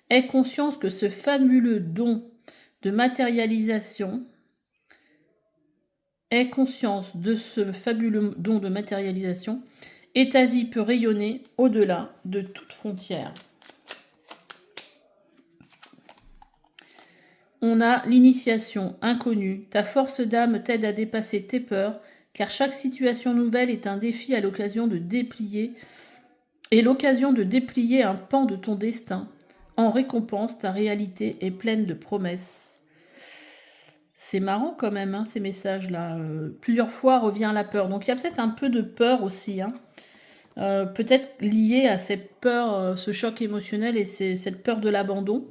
Aie conscience que ce fabuleux don de matérialisation et ta vie peut rayonner au-delà de toute frontière. On a l'initiation inconnue. Ta force d'âme t'aide à dépasser tes peurs, car chaque situation nouvelle est un défi à l'occasion de déplier un pan de ton destin. En récompense, ta réalité est pleine de promesses. C'est marrant quand même, ces messages-là. Plusieurs fois revient la peur. Donc il y a peut-être un peu de peur aussi. Peut-être lié à cette peur, ce choc émotionnel et cette peur de l'abandon.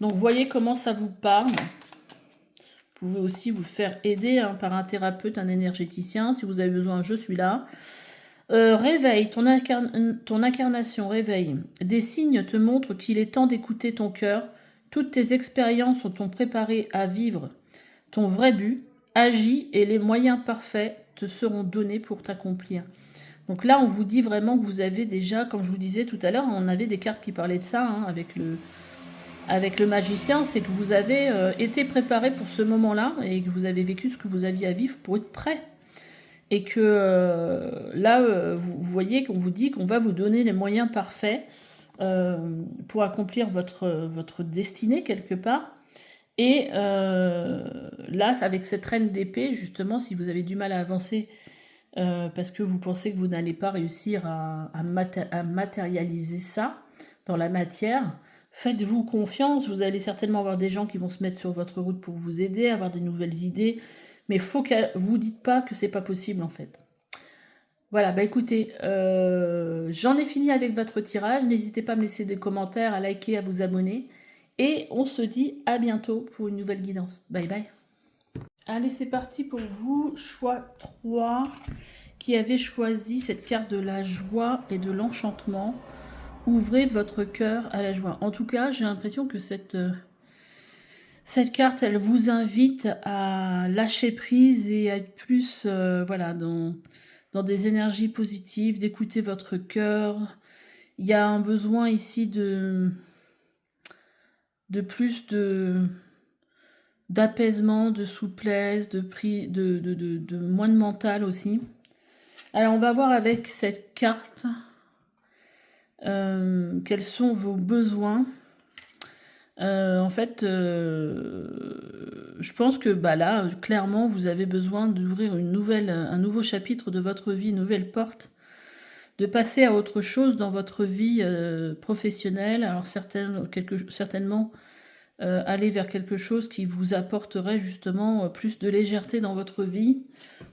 Donc voyez comment ça vous parle. Vous pouvez aussi vous faire aider par un thérapeute, un énergéticien. Si vous avez besoin, je suis là. Réveille, ton incarnation, réveille. Des signes te montrent qu'il est temps d'écouter ton cœur. Toutes tes expériences t'ont préparé à vivre ton vrai but. Agis et les moyens parfaits te seront donnés pour t'accomplir. Donc là, on vous dit vraiment que vous avez déjà, comme je vous disais tout à l'heure, on avait des cartes qui parlaient de ça, avec avec le magicien, c'est que vous avez été préparé pour ce moment-là et que vous avez vécu ce que vous aviez à vivre pour être prêt. Et que là, vous voyez qu'on vous dit qu'on va vous donner les moyens parfaits pour accomplir votre destinée quelque part. Et là, avec cette reine d'épée, justement, si vous avez du mal à avancer parce que vous pensez que vous n'allez pas réussir à matérialiser ça dans la matière, faites-vous confiance. Vous allez certainement avoir des gens qui vont se mettre sur votre route pour vous aider, avoir des nouvelles idées. Mais faut que vous dites pas que c'est pas possible en fait. Voilà, bah écoutez, j'en ai fini avec votre tirage. N'hésitez pas à me laisser des commentaires, à liker, à vous abonner. Et on se dit à bientôt pour une nouvelle guidance. Bye bye. Allez, c'est parti pour vous. Choix 3, qui avez choisi cette carte de la joie et de l'enchantement. Ouvrez votre cœur à la joie. En tout cas, j'ai l'impression que cette carte, elle vous invite à lâcher prise et à être plus voilà, dans des énergies positives, d'écouter votre cœur. Il y a un besoin ici de plus d'apaisement, de souplesse, de moins de mental aussi. Alors on va voir avec cette carte quels sont vos besoins. En fait, je pense que bah là, clairement, vous avez besoin d'ouvrir un nouveau chapitre de votre vie, une nouvelle porte, de passer à autre chose dans votre vie professionnelle. Alors certainement, aller vers quelque chose qui vous apporterait justement plus de légèreté dans votre vie,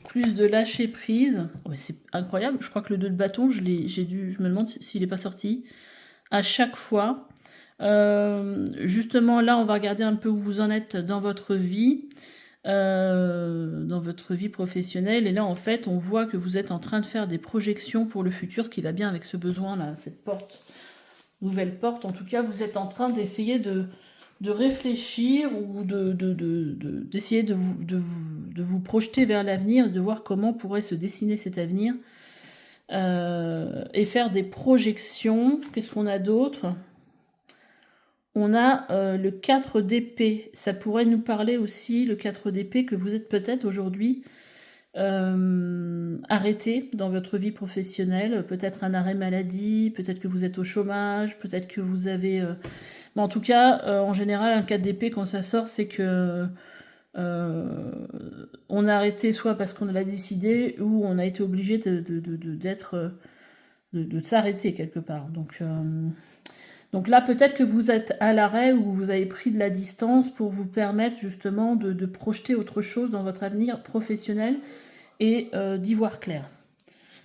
plus de lâcher prise. Oh, c'est incroyable, je crois que le 2 de bâton, je me demande s'il n'est pas sorti à chaque fois. Justement là on va regarder un peu où vous en êtes dans votre vie professionnelle, et là en fait on voit que vous êtes en train de faire des projections pour le futur, ce qui va bien avec ce besoin là, cette nouvelle porte. En tout cas vous êtes en train d'essayer de réfléchir ou d'essayer de vous projeter vers l'avenir, de voir comment pourrait se dessiner cet avenir et faire des projections. Qu'est-ce qu'on a d'autre ? On a le 4 d'épée. Ça pourrait nous parler aussi, le 4 d'épée, que vous êtes peut-être aujourd'hui arrêté dans votre vie professionnelle. Peut-être un arrêt maladie, peut-être que vous êtes au chômage, peut-être que vous avez... Mais en tout cas, en général, un 4 d'épée, quand ça sort, c'est que on a arrêté soit parce qu'on l'a décidé, ou on a été obligé de s'arrêter quelque part. Donc là, peut-être que vous êtes à l'arrêt ou vous avez pris de la distance pour vous permettre justement de projeter autre chose dans votre avenir professionnel et d'y voir clair.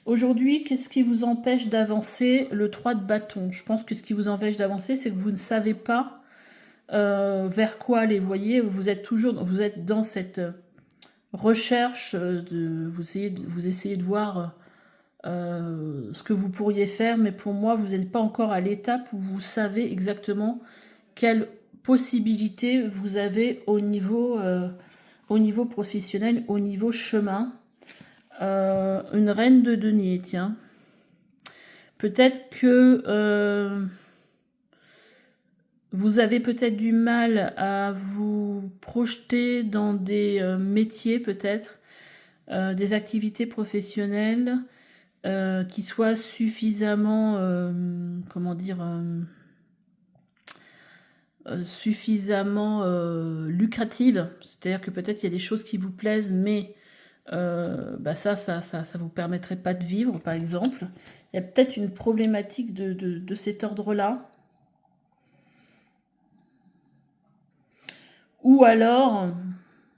Aujourd'hui, qu'est-ce qui vous empêche d'avancer? Le 3 de bâton. Je pense que ce qui vous empêche d'avancer, c'est que vous ne savez pas vers quoi aller. Vous voyez, vous êtes dans cette recherche, vous essayez de voir ce que vous pourriez faire, mais pour moi, vous n'êtes pas encore à l'étape où vous savez exactement quelles possibilités vous avez au niveau professionnel, au niveau chemin. Une reine de denier, tiens. Peut-être que vous avez peut-être du mal à vous projeter dans des métiers, peut-être, des activités professionnelles qui soient suffisamment, comment dire, suffisamment lucratives. C'est-à-dire que peut-être il y a des choses qui vous plaisent, mais bah ça vous permettrait pas de vivre, par exemple. Il y a peut-être une problématique de cet ordre-là. Ou alors,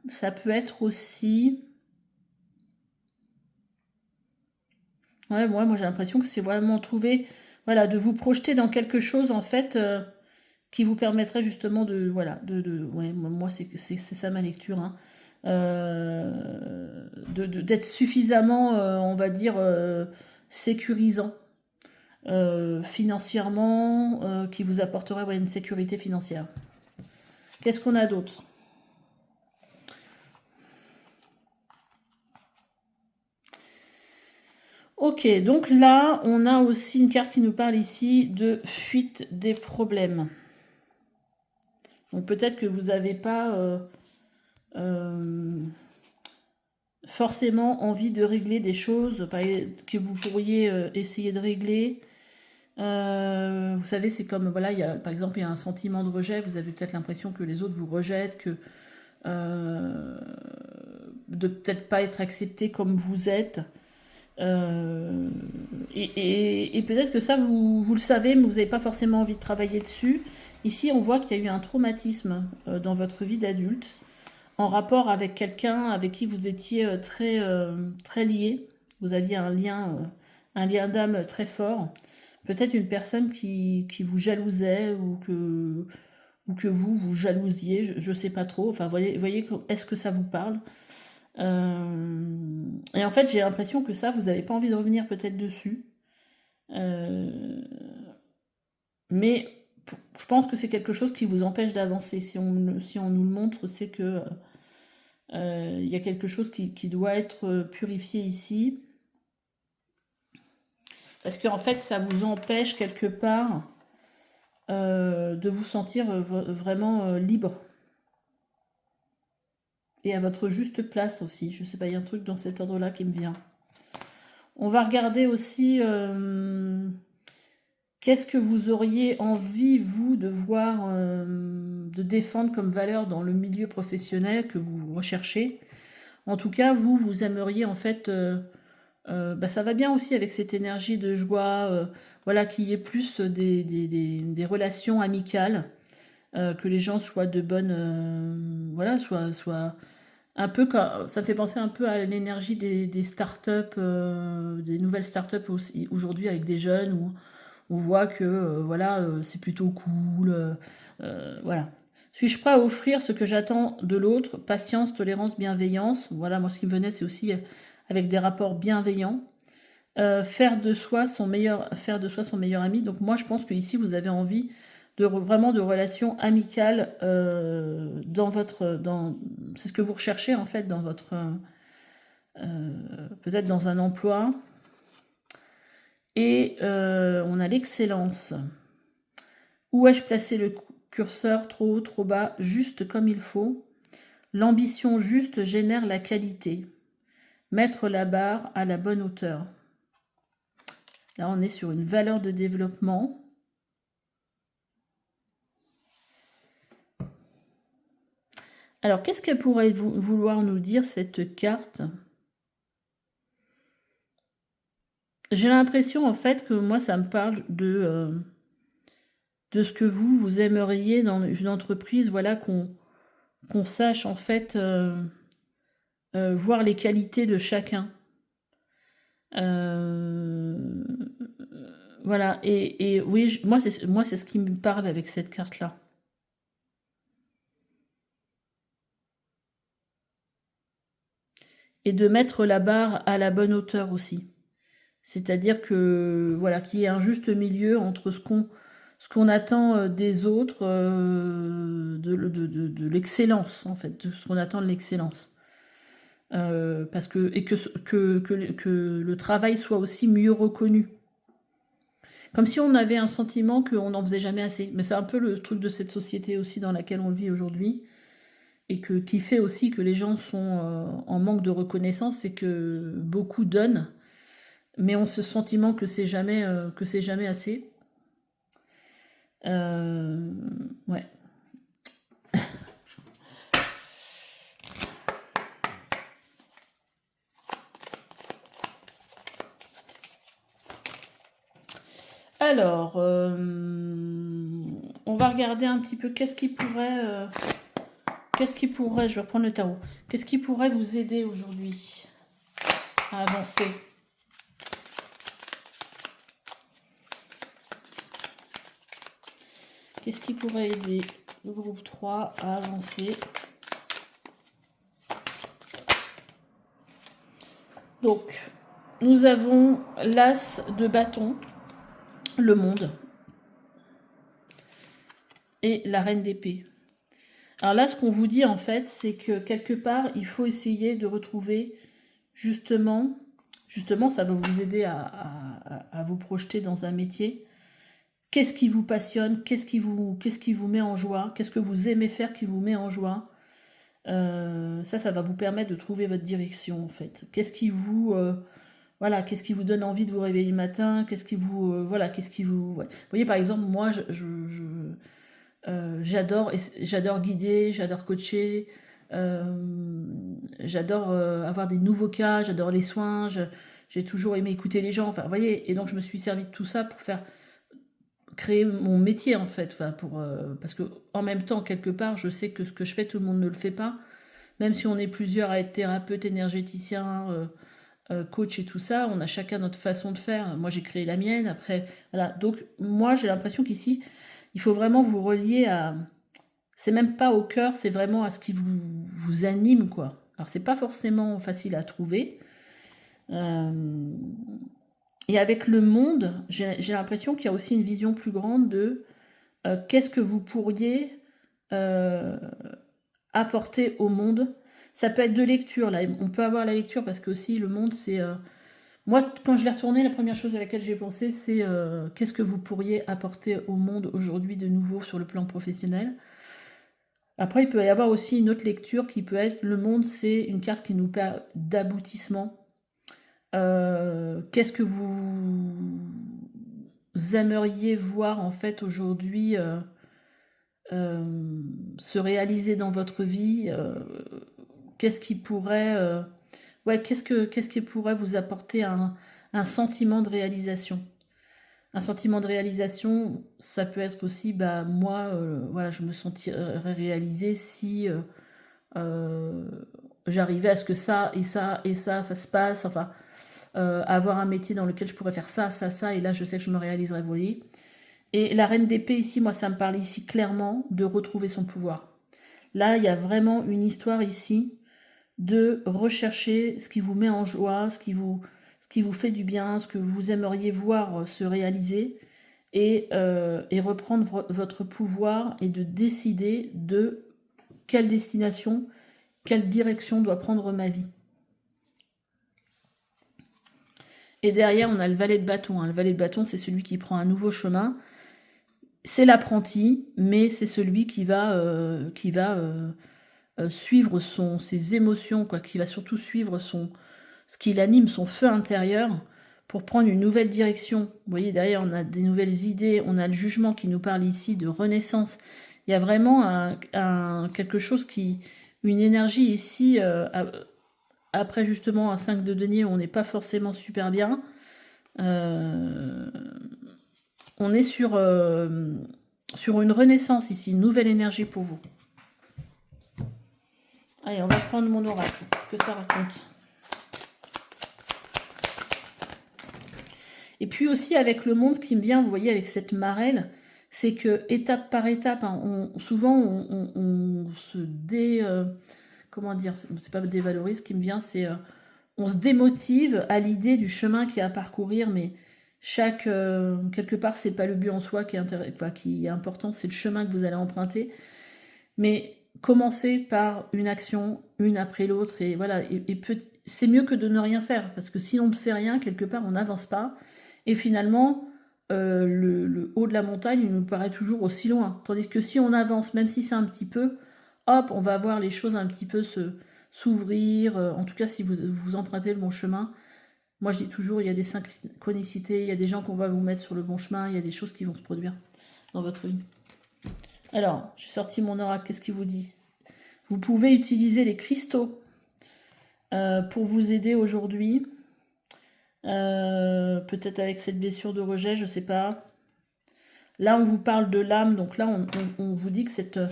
ça peut être aussi... Ouais, moi j'ai l'impression que c'est vraiment trouver... Voilà, de vous projeter dans quelque chose, en fait, qui vous permettrait justement de... Voilà, ouais, moi c'est ça ma lecture, hein. D'être suffisamment, on va dire, sécurisant financièrement, qui vous apporterait une sécurité financière. Qu'est-ce qu'on a d'autre? Ok, donc là, on a aussi une carte qui nous parle ici de fuite des problèmes. Donc peut-être que vous n'avez pas forcément envie de régler des choses que vous pourriez essayer de régler. Vous savez, c'est comme, voilà, par exemple, il y a un sentiment de rejet, vous avez peut-être l'impression que les autres vous rejettent, de peut-être pas être accepté comme vous êtes. Et peut-être que ça, vous le savez, mais vous n'avez pas forcément envie de travailler dessus. Ici, on voit qu'il y a eu un traumatisme dans votre vie d'adulte, en rapport avec quelqu'un avec qui vous étiez très lié. Vous aviez un lien d'âme très fort. Peut-être une personne qui vous jalousait ou que vous jalousiez, je ne sais pas trop. Enfin, voyez est-ce que ça vous parle? Et en fait, j'ai l'impression que ça, vous n'avez pas envie de revenir peut-être dessus. Mais je pense que c'est quelque chose qui vous empêche d'avancer. Si on nous le montre, c'est que il y a quelque chose qui doit être purifié ici. Parce qu'en fait, ça vous empêche quelque part de vous sentir vraiment libre. Et à votre juste place aussi. Je sais pas, il y a un truc dans cet ordre-là qui me vient. On va regarder aussi qu'est-ce que vous auriez envie, vous, de voir, de défendre comme valeur dans le milieu professionnel que vous recherchez. En tout cas, vous aimeriez en fait... ça va bien aussi avec cette énergie de joie, voilà, qu'il y ait plus des relations amicales, que les gens soient de bonnes... voilà, soient un peu comme, ça me fait penser un peu à l'énergie des startups, des nouvelles startups aussi aujourd'hui avec des jeunes où on voit que voilà, c'est plutôt cool. Voilà. Suis-je prêt à offrir ce que j'attends de l'autre? Patience, tolérance, bienveillance. Voilà, moi ce qui me venait, c'est aussi avec des rapports bienveillants. Faire de soi son meilleur ami. Donc moi je pense que ici vous avez envie vraiment de relations amicales c'est ce que vous recherchez en fait dans votre peut-être dans un emploi. Et on a l'excellence. Où ai-je placé le curseur? Trop haut, trop bas, juste comme il faut. L'ambition juste génère la qualité. Mettre la barre à la bonne hauteur. Là, on est sur une valeur de développement. Alors, qu'est-ce qu'elle pourrait vouloir nous dire, cette carte? J'ai l'impression, en fait, que moi, ça me parle de ce que vous aimeriez dans une entreprise, voilà, qu'on sache, en fait, voir les qualités de chacun. Voilà, et oui, moi, c'est ce qui me parle avec cette carte-là. Et de mettre la barre à la bonne hauteur aussi. C'est-à-dire que voilà, qu'il y ait un juste milieu entre ce qu'on attend des autres, de l'excellence en fait, de ce qu'on attend de l'excellence. Parce que le travail soit aussi mieux reconnu. Comme si on avait un sentiment qu'on n'en faisait jamais assez. Mais c'est un peu le truc de cette société aussi dans laquelle on vit aujourd'hui. Et qui fait aussi que les gens sont en manque de reconnaissance, c'est que beaucoup donnent, mais ont ce sentiment que c'est jamais assez. Ouais. Alors, on va regarder un petit peu qu'est-ce qui pourrait, je vais reprendre le tarot, qu'est-ce qui pourrait vous aider aujourd'hui à avancer? Qu'est-ce qui pourrait aider le groupe 3 à avancer? Donc, nous avons l'As de bâton, le monde, et la Reine d'épée. Alors là, ce qu'on vous dit en fait, c'est que quelque part, il faut essayer de retrouver justement, ça va vous aider à vous projeter dans un métier. Qu'est-ce qui vous passionne? Qu'est-ce qui vous met en joie? Qu'est-ce que vous aimez faire qui vous met en joie? Ça va vous permettre de trouver votre direction, en fait. Qu'est-ce qui vous... voilà, qu'est-ce qui vous donne envie de vous réveiller le matin? Qu'est-ce qui vous... voilà, qu'est-ce qui vous... ouais. Vous voyez, par exemple, moi, j'adore guider, j'adore coacher, j'adore avoir des nouveaux cas, j'adore les soins, j'ai toujours aimé écouter les gens, enfin, vous voyez, et donc je me suis servi de tout ça pour créer mon métier, en fait, enfin, parce que en même temps, quelque part, je sais que ce que je fais, tout le monde ne le fait pas, même si on est plusieurs à être thérapeute, énergéticien, coach et tout ça, on a chacun notre façon de faire. Moi, j'ai créé la mienne, après, voilà. Donc, moi, j'ai l'impression qu'ici, il faut vraiment vous relier à... C'est même pas au cœur, c'est vraiment à ce qui vous anime, quoi. Alors, c'est pas forcément facile à trouver. Et avec le monde, j'ai l'impression qu'il y a aussi une vision plus grande de qu'est-ce que vous pourriez apporter au monde. Ça peut être de lecture, là, on peut avoir la lecture parce que aussi le monde, c'est... Moi, quand je l'ai retourné, la première chose à laquelle j'ai pensé, c'est qu'est-ce que vous pourriez apporter au monde aujourd'hui de nouveau sur le plan professionnel. Après, il peut y avoir aussi une autre lecture qui peut être le monde, c'est une carte qui nous parle d'aboutissement. Qu'est-ce que vous aimeriez voir en fait aujourd'hui se réaliser dans votre vie? Qu'est-ce qui pourrait ouais, qu'est-ce qui pourrait vous apporter un sentiment de réalisation? Un sentiment de réalisation, ça peut être aussi, bah, moi, voilà, je me sentirais réalisée si j'arrivais à ce que ça et ça et ça se passe, enfin, avoir un métier dans lequel je pourrais faire ça, ça, ça, et là, je sais que je me réaliserai, vous voyez. Et la reine d'épée, ici, moi, ça me parle ici clairement de retrouver son pouvoir. Là, il y a vraiment une histoire ici de rechercher ce qui vous met en joie, ce qui vous fait du bien, ce que vous aimeriez voir se réaliser, et reprendre votre pouvoir et de décider de quelle destination, quelle direction doit prendre ma vie. Et derrière, on a le valet de bâton. Le valet de bâton, c'est celui qui prend un nouveau chemin. C'est l'apprenti, mais c'est celui qui va suivre ses émotions, quoi, qui va surtout suivre ce qui l'anime, son feu intérieur, pour prendre une nouvelle direction. Vous voyez, derrière, on a des nouvelles idées, on a le jugement qui nous parle ici de renaissance. Il y a vraiment quelque chose une énergie ici, après justement un 5 de denier, on n'est pas forcément super bien. On est sur une renaissance ici, une nouvelle énergie pour vous. Allez, on va prendre mon oracle. Qu'est-ce que ça raconte? Et puis aussi avec le monde, ce qui me vient, vous voyez, avec cette marelle, c'est que étape par étape, hein, souvent on se comment dire, c'est pas dévalorise, ce qui me vient, c'est on se démotive à l'idée du chemin qu'il y a à parcourir, mais quelque part, c'est pas le but en soi qui est important, c'est le chemin que vous allez emprunter. Mais commencez par une action, une après l'autre, et voilà. C'est mieux que de ne rien faire, parce que si on ne fait rien, quelque part, on n'avance pas. Et finalement, le haut de la montagne, il nous paraît toujours aussi loin. Tandis que si on avance, même si c'est un petit peu, hop, on va voir les choses un petit peu s'ouvrir. En tout cas, si vous empruntez le bon chemin. Moi, je dis toujours, il y a des synchronicités, il y a des gens qu'on va vous mettre sur le bon chemin, il y a des choses qui vont se produire dans votre vie. Alors, j'ai sorti mon oracle, qu'est-ce qu'il vous dit? Vous pouvez utiliser les cristaux pour vous aider aujourd'hui. Peut-être avec cette blessure de rejet, je ne sais pas. Là, on vous parle de l'âme, donc là, on vous dit que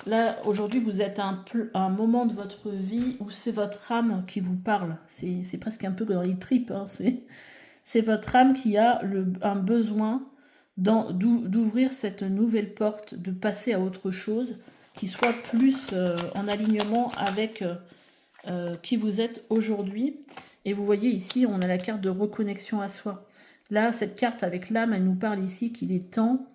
là, aujourd'hui, vous êtes à un moment de votre vie où c'est votre âme qui vous parle. C'est presque un peu dans les tripes. Hein. C'est votre âme qui a un besoin d'ouvrir cette nouvelle porte, de passer à autre chose, qui soit plus en alignement avec qui vous êtes aujourd'hui. Et vous voyez ici, on a la carte de reconnexion à soi. Là, cette carte avec l'âme, elle nous parle ici qu'il est temps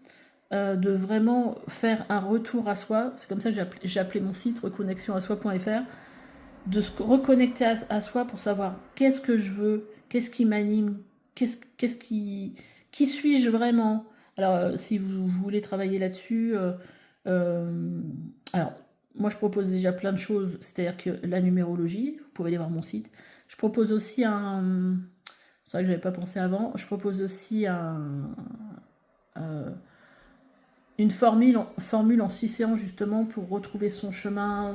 de vraiment faire un retour à soi. C'est comme ça que j'ai appelé mon site reconnexionasoi.fr, de se reconnecter à soi pour savoir qu'est-ce que je veux, qu'est-ce qui m'anime, qui suis-je vraiment, Alors, si vous voulez travailler là-dessus, alors, moi je propose déjà plein de choses, c'est-à-dire que la numérologie, vous pouvez aller voir mon site. Je propose aussi c'est vrai que j'avais pas pensé avant, je propose aussi une formule en 6 séances justement pour retrouver son chemin,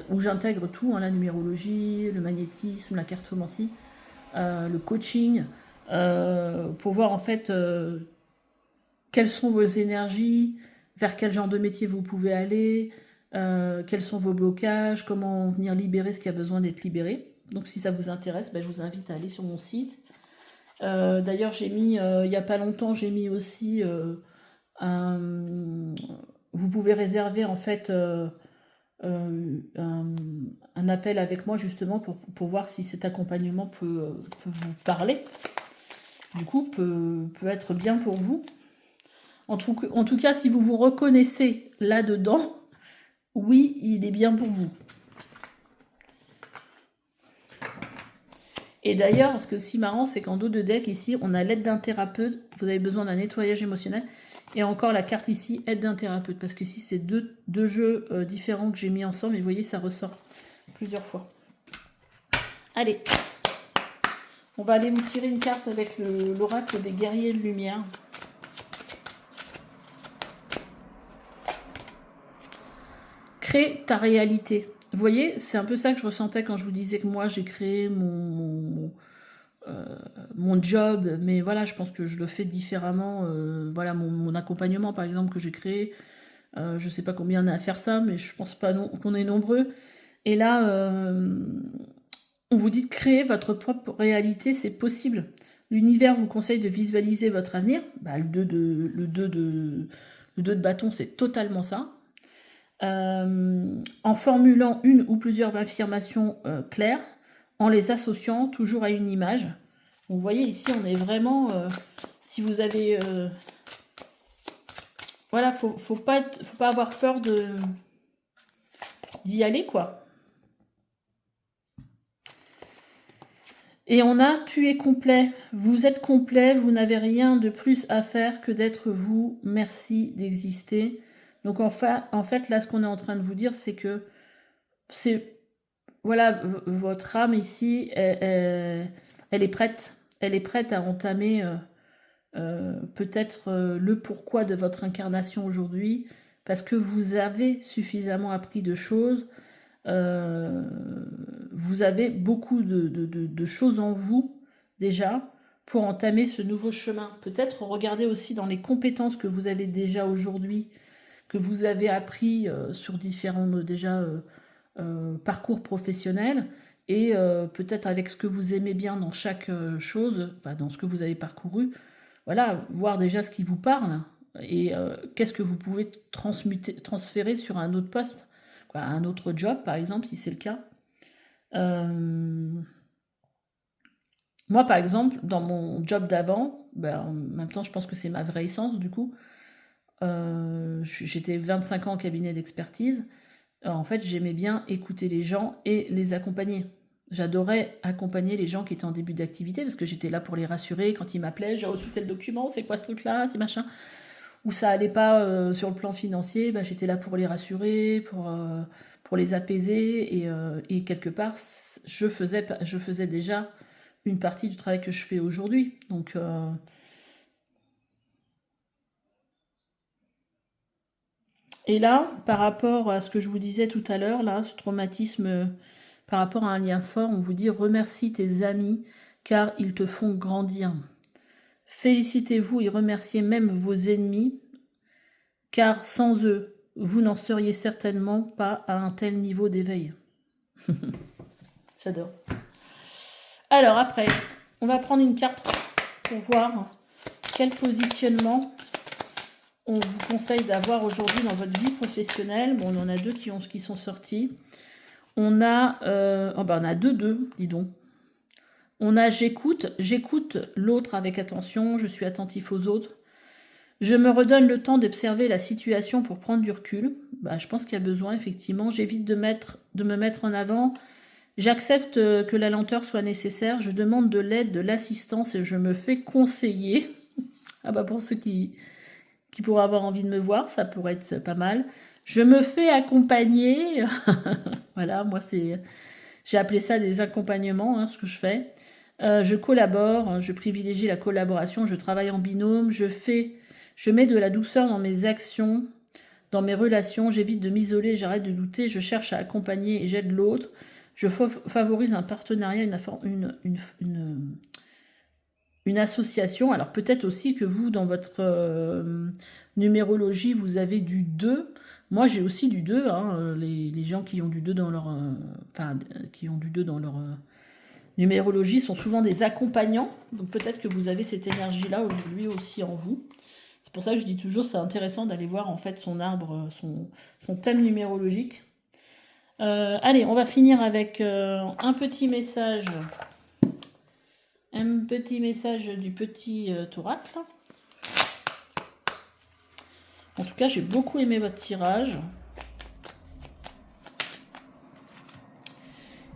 où j'intègre tout, hein, la numérologie, le magnétisme, la cartomancie, le coaching, pour voir en fait quelles sont vos énergies, vers quel genre de métier vous pouvez aller, quels sont vos blocages, comment venir libérer ce qui a besoin d'être libéré. Donc si ça vous intéresse, je vous invite à aller sur mon site. D'ailleurs, j'ai mis, il n'y a pas longtemps, j'ai mis aussi, vous pouvez réserver en fait un appel avec moi justement pour voir si cet accompagnement peut vous parler. Du coup, peut être bien pour vous. En tout cas, si vous vous reconnaissez là-dedans, oui, il est bien pour vous. Et d'ailleurs, ce qui est aussi marrant, c'est qu'en dos de deck, ici, on a l'aide d'un thérapeute. Vous avez besoin d'un nettoyage émotionnel. Et encore la carte ici, aide d'un thérapeute. Parce que ici, c'est deux jeux différents que j'ai mis ensemble. Et vous voyez, ça ressort plusieurs fois. Allez. On va aller vous tirer une carte avec l'oracle des guerriers de lumière. Crée ta réalité. Vous voyez, c'est un peu ça que je ressentais quand je vous disais que moi, j'ai créé mon job, mais voilà, je pense que je le fais différemment. Voilà, mon accompagnement, par exemple, que j'ai créé. Je sais pas combien on a à faire ça, mais je pense pas qu'on est nombreux. Et là, on vous dit de créer votre propre réalité, c'est possible. L'univers vous conseille de visualiser votre avenir. Le 2 de bâton, c'est totalement ça. En formulant une ou plusieurs affirmations claires, en les associant toujours à une image. Vous voyez ici, on est vraiment, si vous avez, voilà, faut pas avoir peur d'y aller, quoi. Et on a tu es complet, vous êtes complet, vous n'avez rien de plus à faire que d'être vous, merci d'exister. Donc en fait, là, ce qu'on est en train de vous dire, c'est que voilà, votre âme ici, elle est prête. Elle est prête à entamer peut-être le pourquoi de votre incarnation aujourd'hui, parce que vous avez suffisamment appris de choses. Vous avez beaucoup de choses en vous déjà pour entamer ce nouveau chemin. Peut-être regarder aussi dans les compétences que vous avez déjà aujourd'hui, que vous avez appris sur différents parcours professionnels, et peut-être avec ce que vous aimez bien dans chaque chose, enfin, dans ce que vous avez parcouru, voilà, voir déjà ce qui vous parle, et qu'est-ce que vous pouvez transférer sur un autre poste, quoi, un autre job par exemple, si c'est le cas. Moi par exemple, dans mon job d'avant, en même temps je pense que c'est ma vraie essence du coup, j'étais 25 ans en cabinet d'expertise. En fait, j'aimais bien écouter les gens et les accompagner. J'adorais accompagner les gens qui étaient en début d'activité parce que j'étais là pour les rassurer quand ils m'appelaient. J'ai reçu tel document, c'est quoi ce truc-là, c'est machin. Ou ça allait pas sur le plan financier, j'étais là pour les rassurer, pour les apaiser. Et quelque part, je faisais déjà une partie du travail que je fais aujourd'hui. Donc, et là, par rapport à ce que je vous disais tout à l'heure, là, ce traumatisme, par rapport à un lien fort, on vous dit remercie tes amis car ils te font grandir. Félicitez-vous et remerciez même vos ennemis car sans eux, vous n'en seriez certainement pas à un tel niveau d'éveil. J'adore. Alors après, on va prendre une carte pour voir quel positionnement on vous conseille d'avoir aujourd'hui dans votre vie professionnelle. Bon, on en a deux qui sont sortis. On a, on a deux, dis donc. On a j'écoute l'autre avec attention, je suis attentif aux autres. Je me redonne le temps d'observer la situation pour prendre du recul. Je pense qu'il y a besoin, effectivement. J'évite de me mettre en avant. J'accepte que la lenteur soit nécessaire. Je demande de l'aide, de l'assistance et je me fais conseiller. Ah bah pour ceux qui pourraient avoir envie de me voir, ça pourrait être pas mal. Je me fais accompagner. Voilà, moi j'ai appelé ça des accompagnements, hein, ce que je fais. Je collabore, je privilégie la collaboration, je travaille en binôme, je mets de la douceur dans mes actions, dans mes relations, j'évite de m'isoler, j'arrête de douter, je cherche à accompagner et j'aide l'autre. Je favorise un partenariat, une association. Alors peut-être aussi que vous, dans votre numérologie, vous avez du 2. Moi, j'ai aussi du 2. Hein, les gens qui ont du 2 dans leur... qui ont du 2 dans leur numérologie sont souvent des accompagnants. Donc peut-être que vous avez cette énergie-là aujourd'hui aussi en vous. C'est pour ça que je dis toujours, c'est intéressant d'aller voir en fait son arbre, son thème numérologique. Allez, on va finir avec un petit message. Un petit message du petit oracle. En tout cas, j'ai beaucoup aimé votre tirage.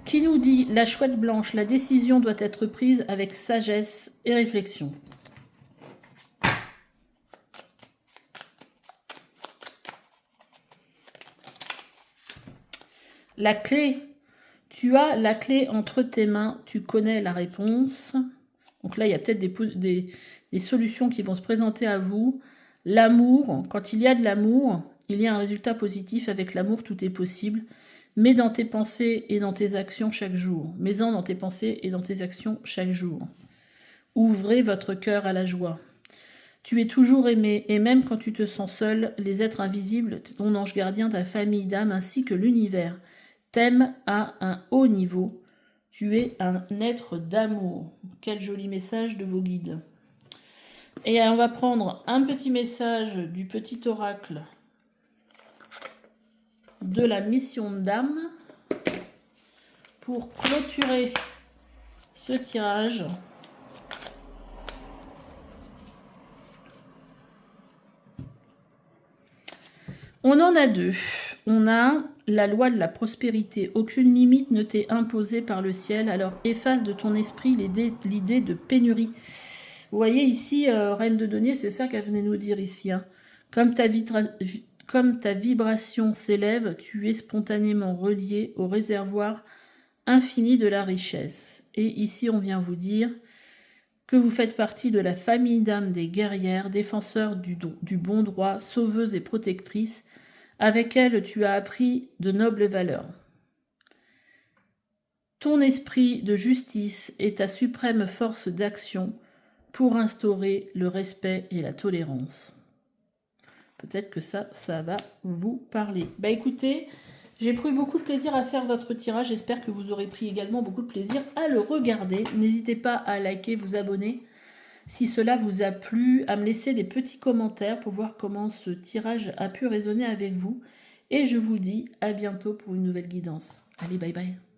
Qui nous dit, la chouette blanche, la décision doit être prise avec sagesse et réflexion. La clé, tu as la clé entre tes mains, tu connais la réponse. Donc là, il y a peut-être des solutions qui vont se présenter à vous. L'amour, quand il y a de l'amour, il y a un résultat positif. Avec l'amour, tout est possible. Mets dans tes pensées et dans tes actions chaque jour. Mets-en dans tes pensées et dans tes actions chaque jour. Ouvrez votre cœur à la joie. Tu es toujours aimé, et même quand tu te sens seul, les êtres invisibles, ton ange gardien, ta famille d'âme, ainsi que l'univers, t'aiment à un haut niveau. Tu es un être d'amour. Quel joli message de vos guides. Et on va prendre un petit message du petit oracle de la mission d'âme pour clôturer ce tirage. On en a deux. On a la loi de la prospérité. Aucune limite ne t'est imposée par le ciel, alors efface de ton esprit l'idée de pénurie. Vous voyez ici, Reine de Denier, c'est ça qu'elle venait nous dire ici. Hein. Comme ta vibration s'élève, tu es spontanément relié au réservoir infini de la richesse. Et ici, on vient vous dire que vous faites partie de la famille d'âmes des guerrières, défenseurs du bon droit, sauveuses et protectrices. Avec elles, tu as appris de nobles valeurs. Ton esprit de justice est ta suprême force d'action pour instaurer le respect et la tolérance. Peut-être que ça va vous parler. Bah écoutez, j'ai pris beaucoup de plaisir à faire votre tirage. J'espère que vous aurez pris également beaucoup de plaisir à le regarder. N'hésitez pas à liker, vous abonner si cela vous a plu, à me laisser des petits commentaires pour voir comment ce tirage a pu résonner avec vous. Et je vous dis à bientôt pour une nouvelle guidance. Allez, bye bye.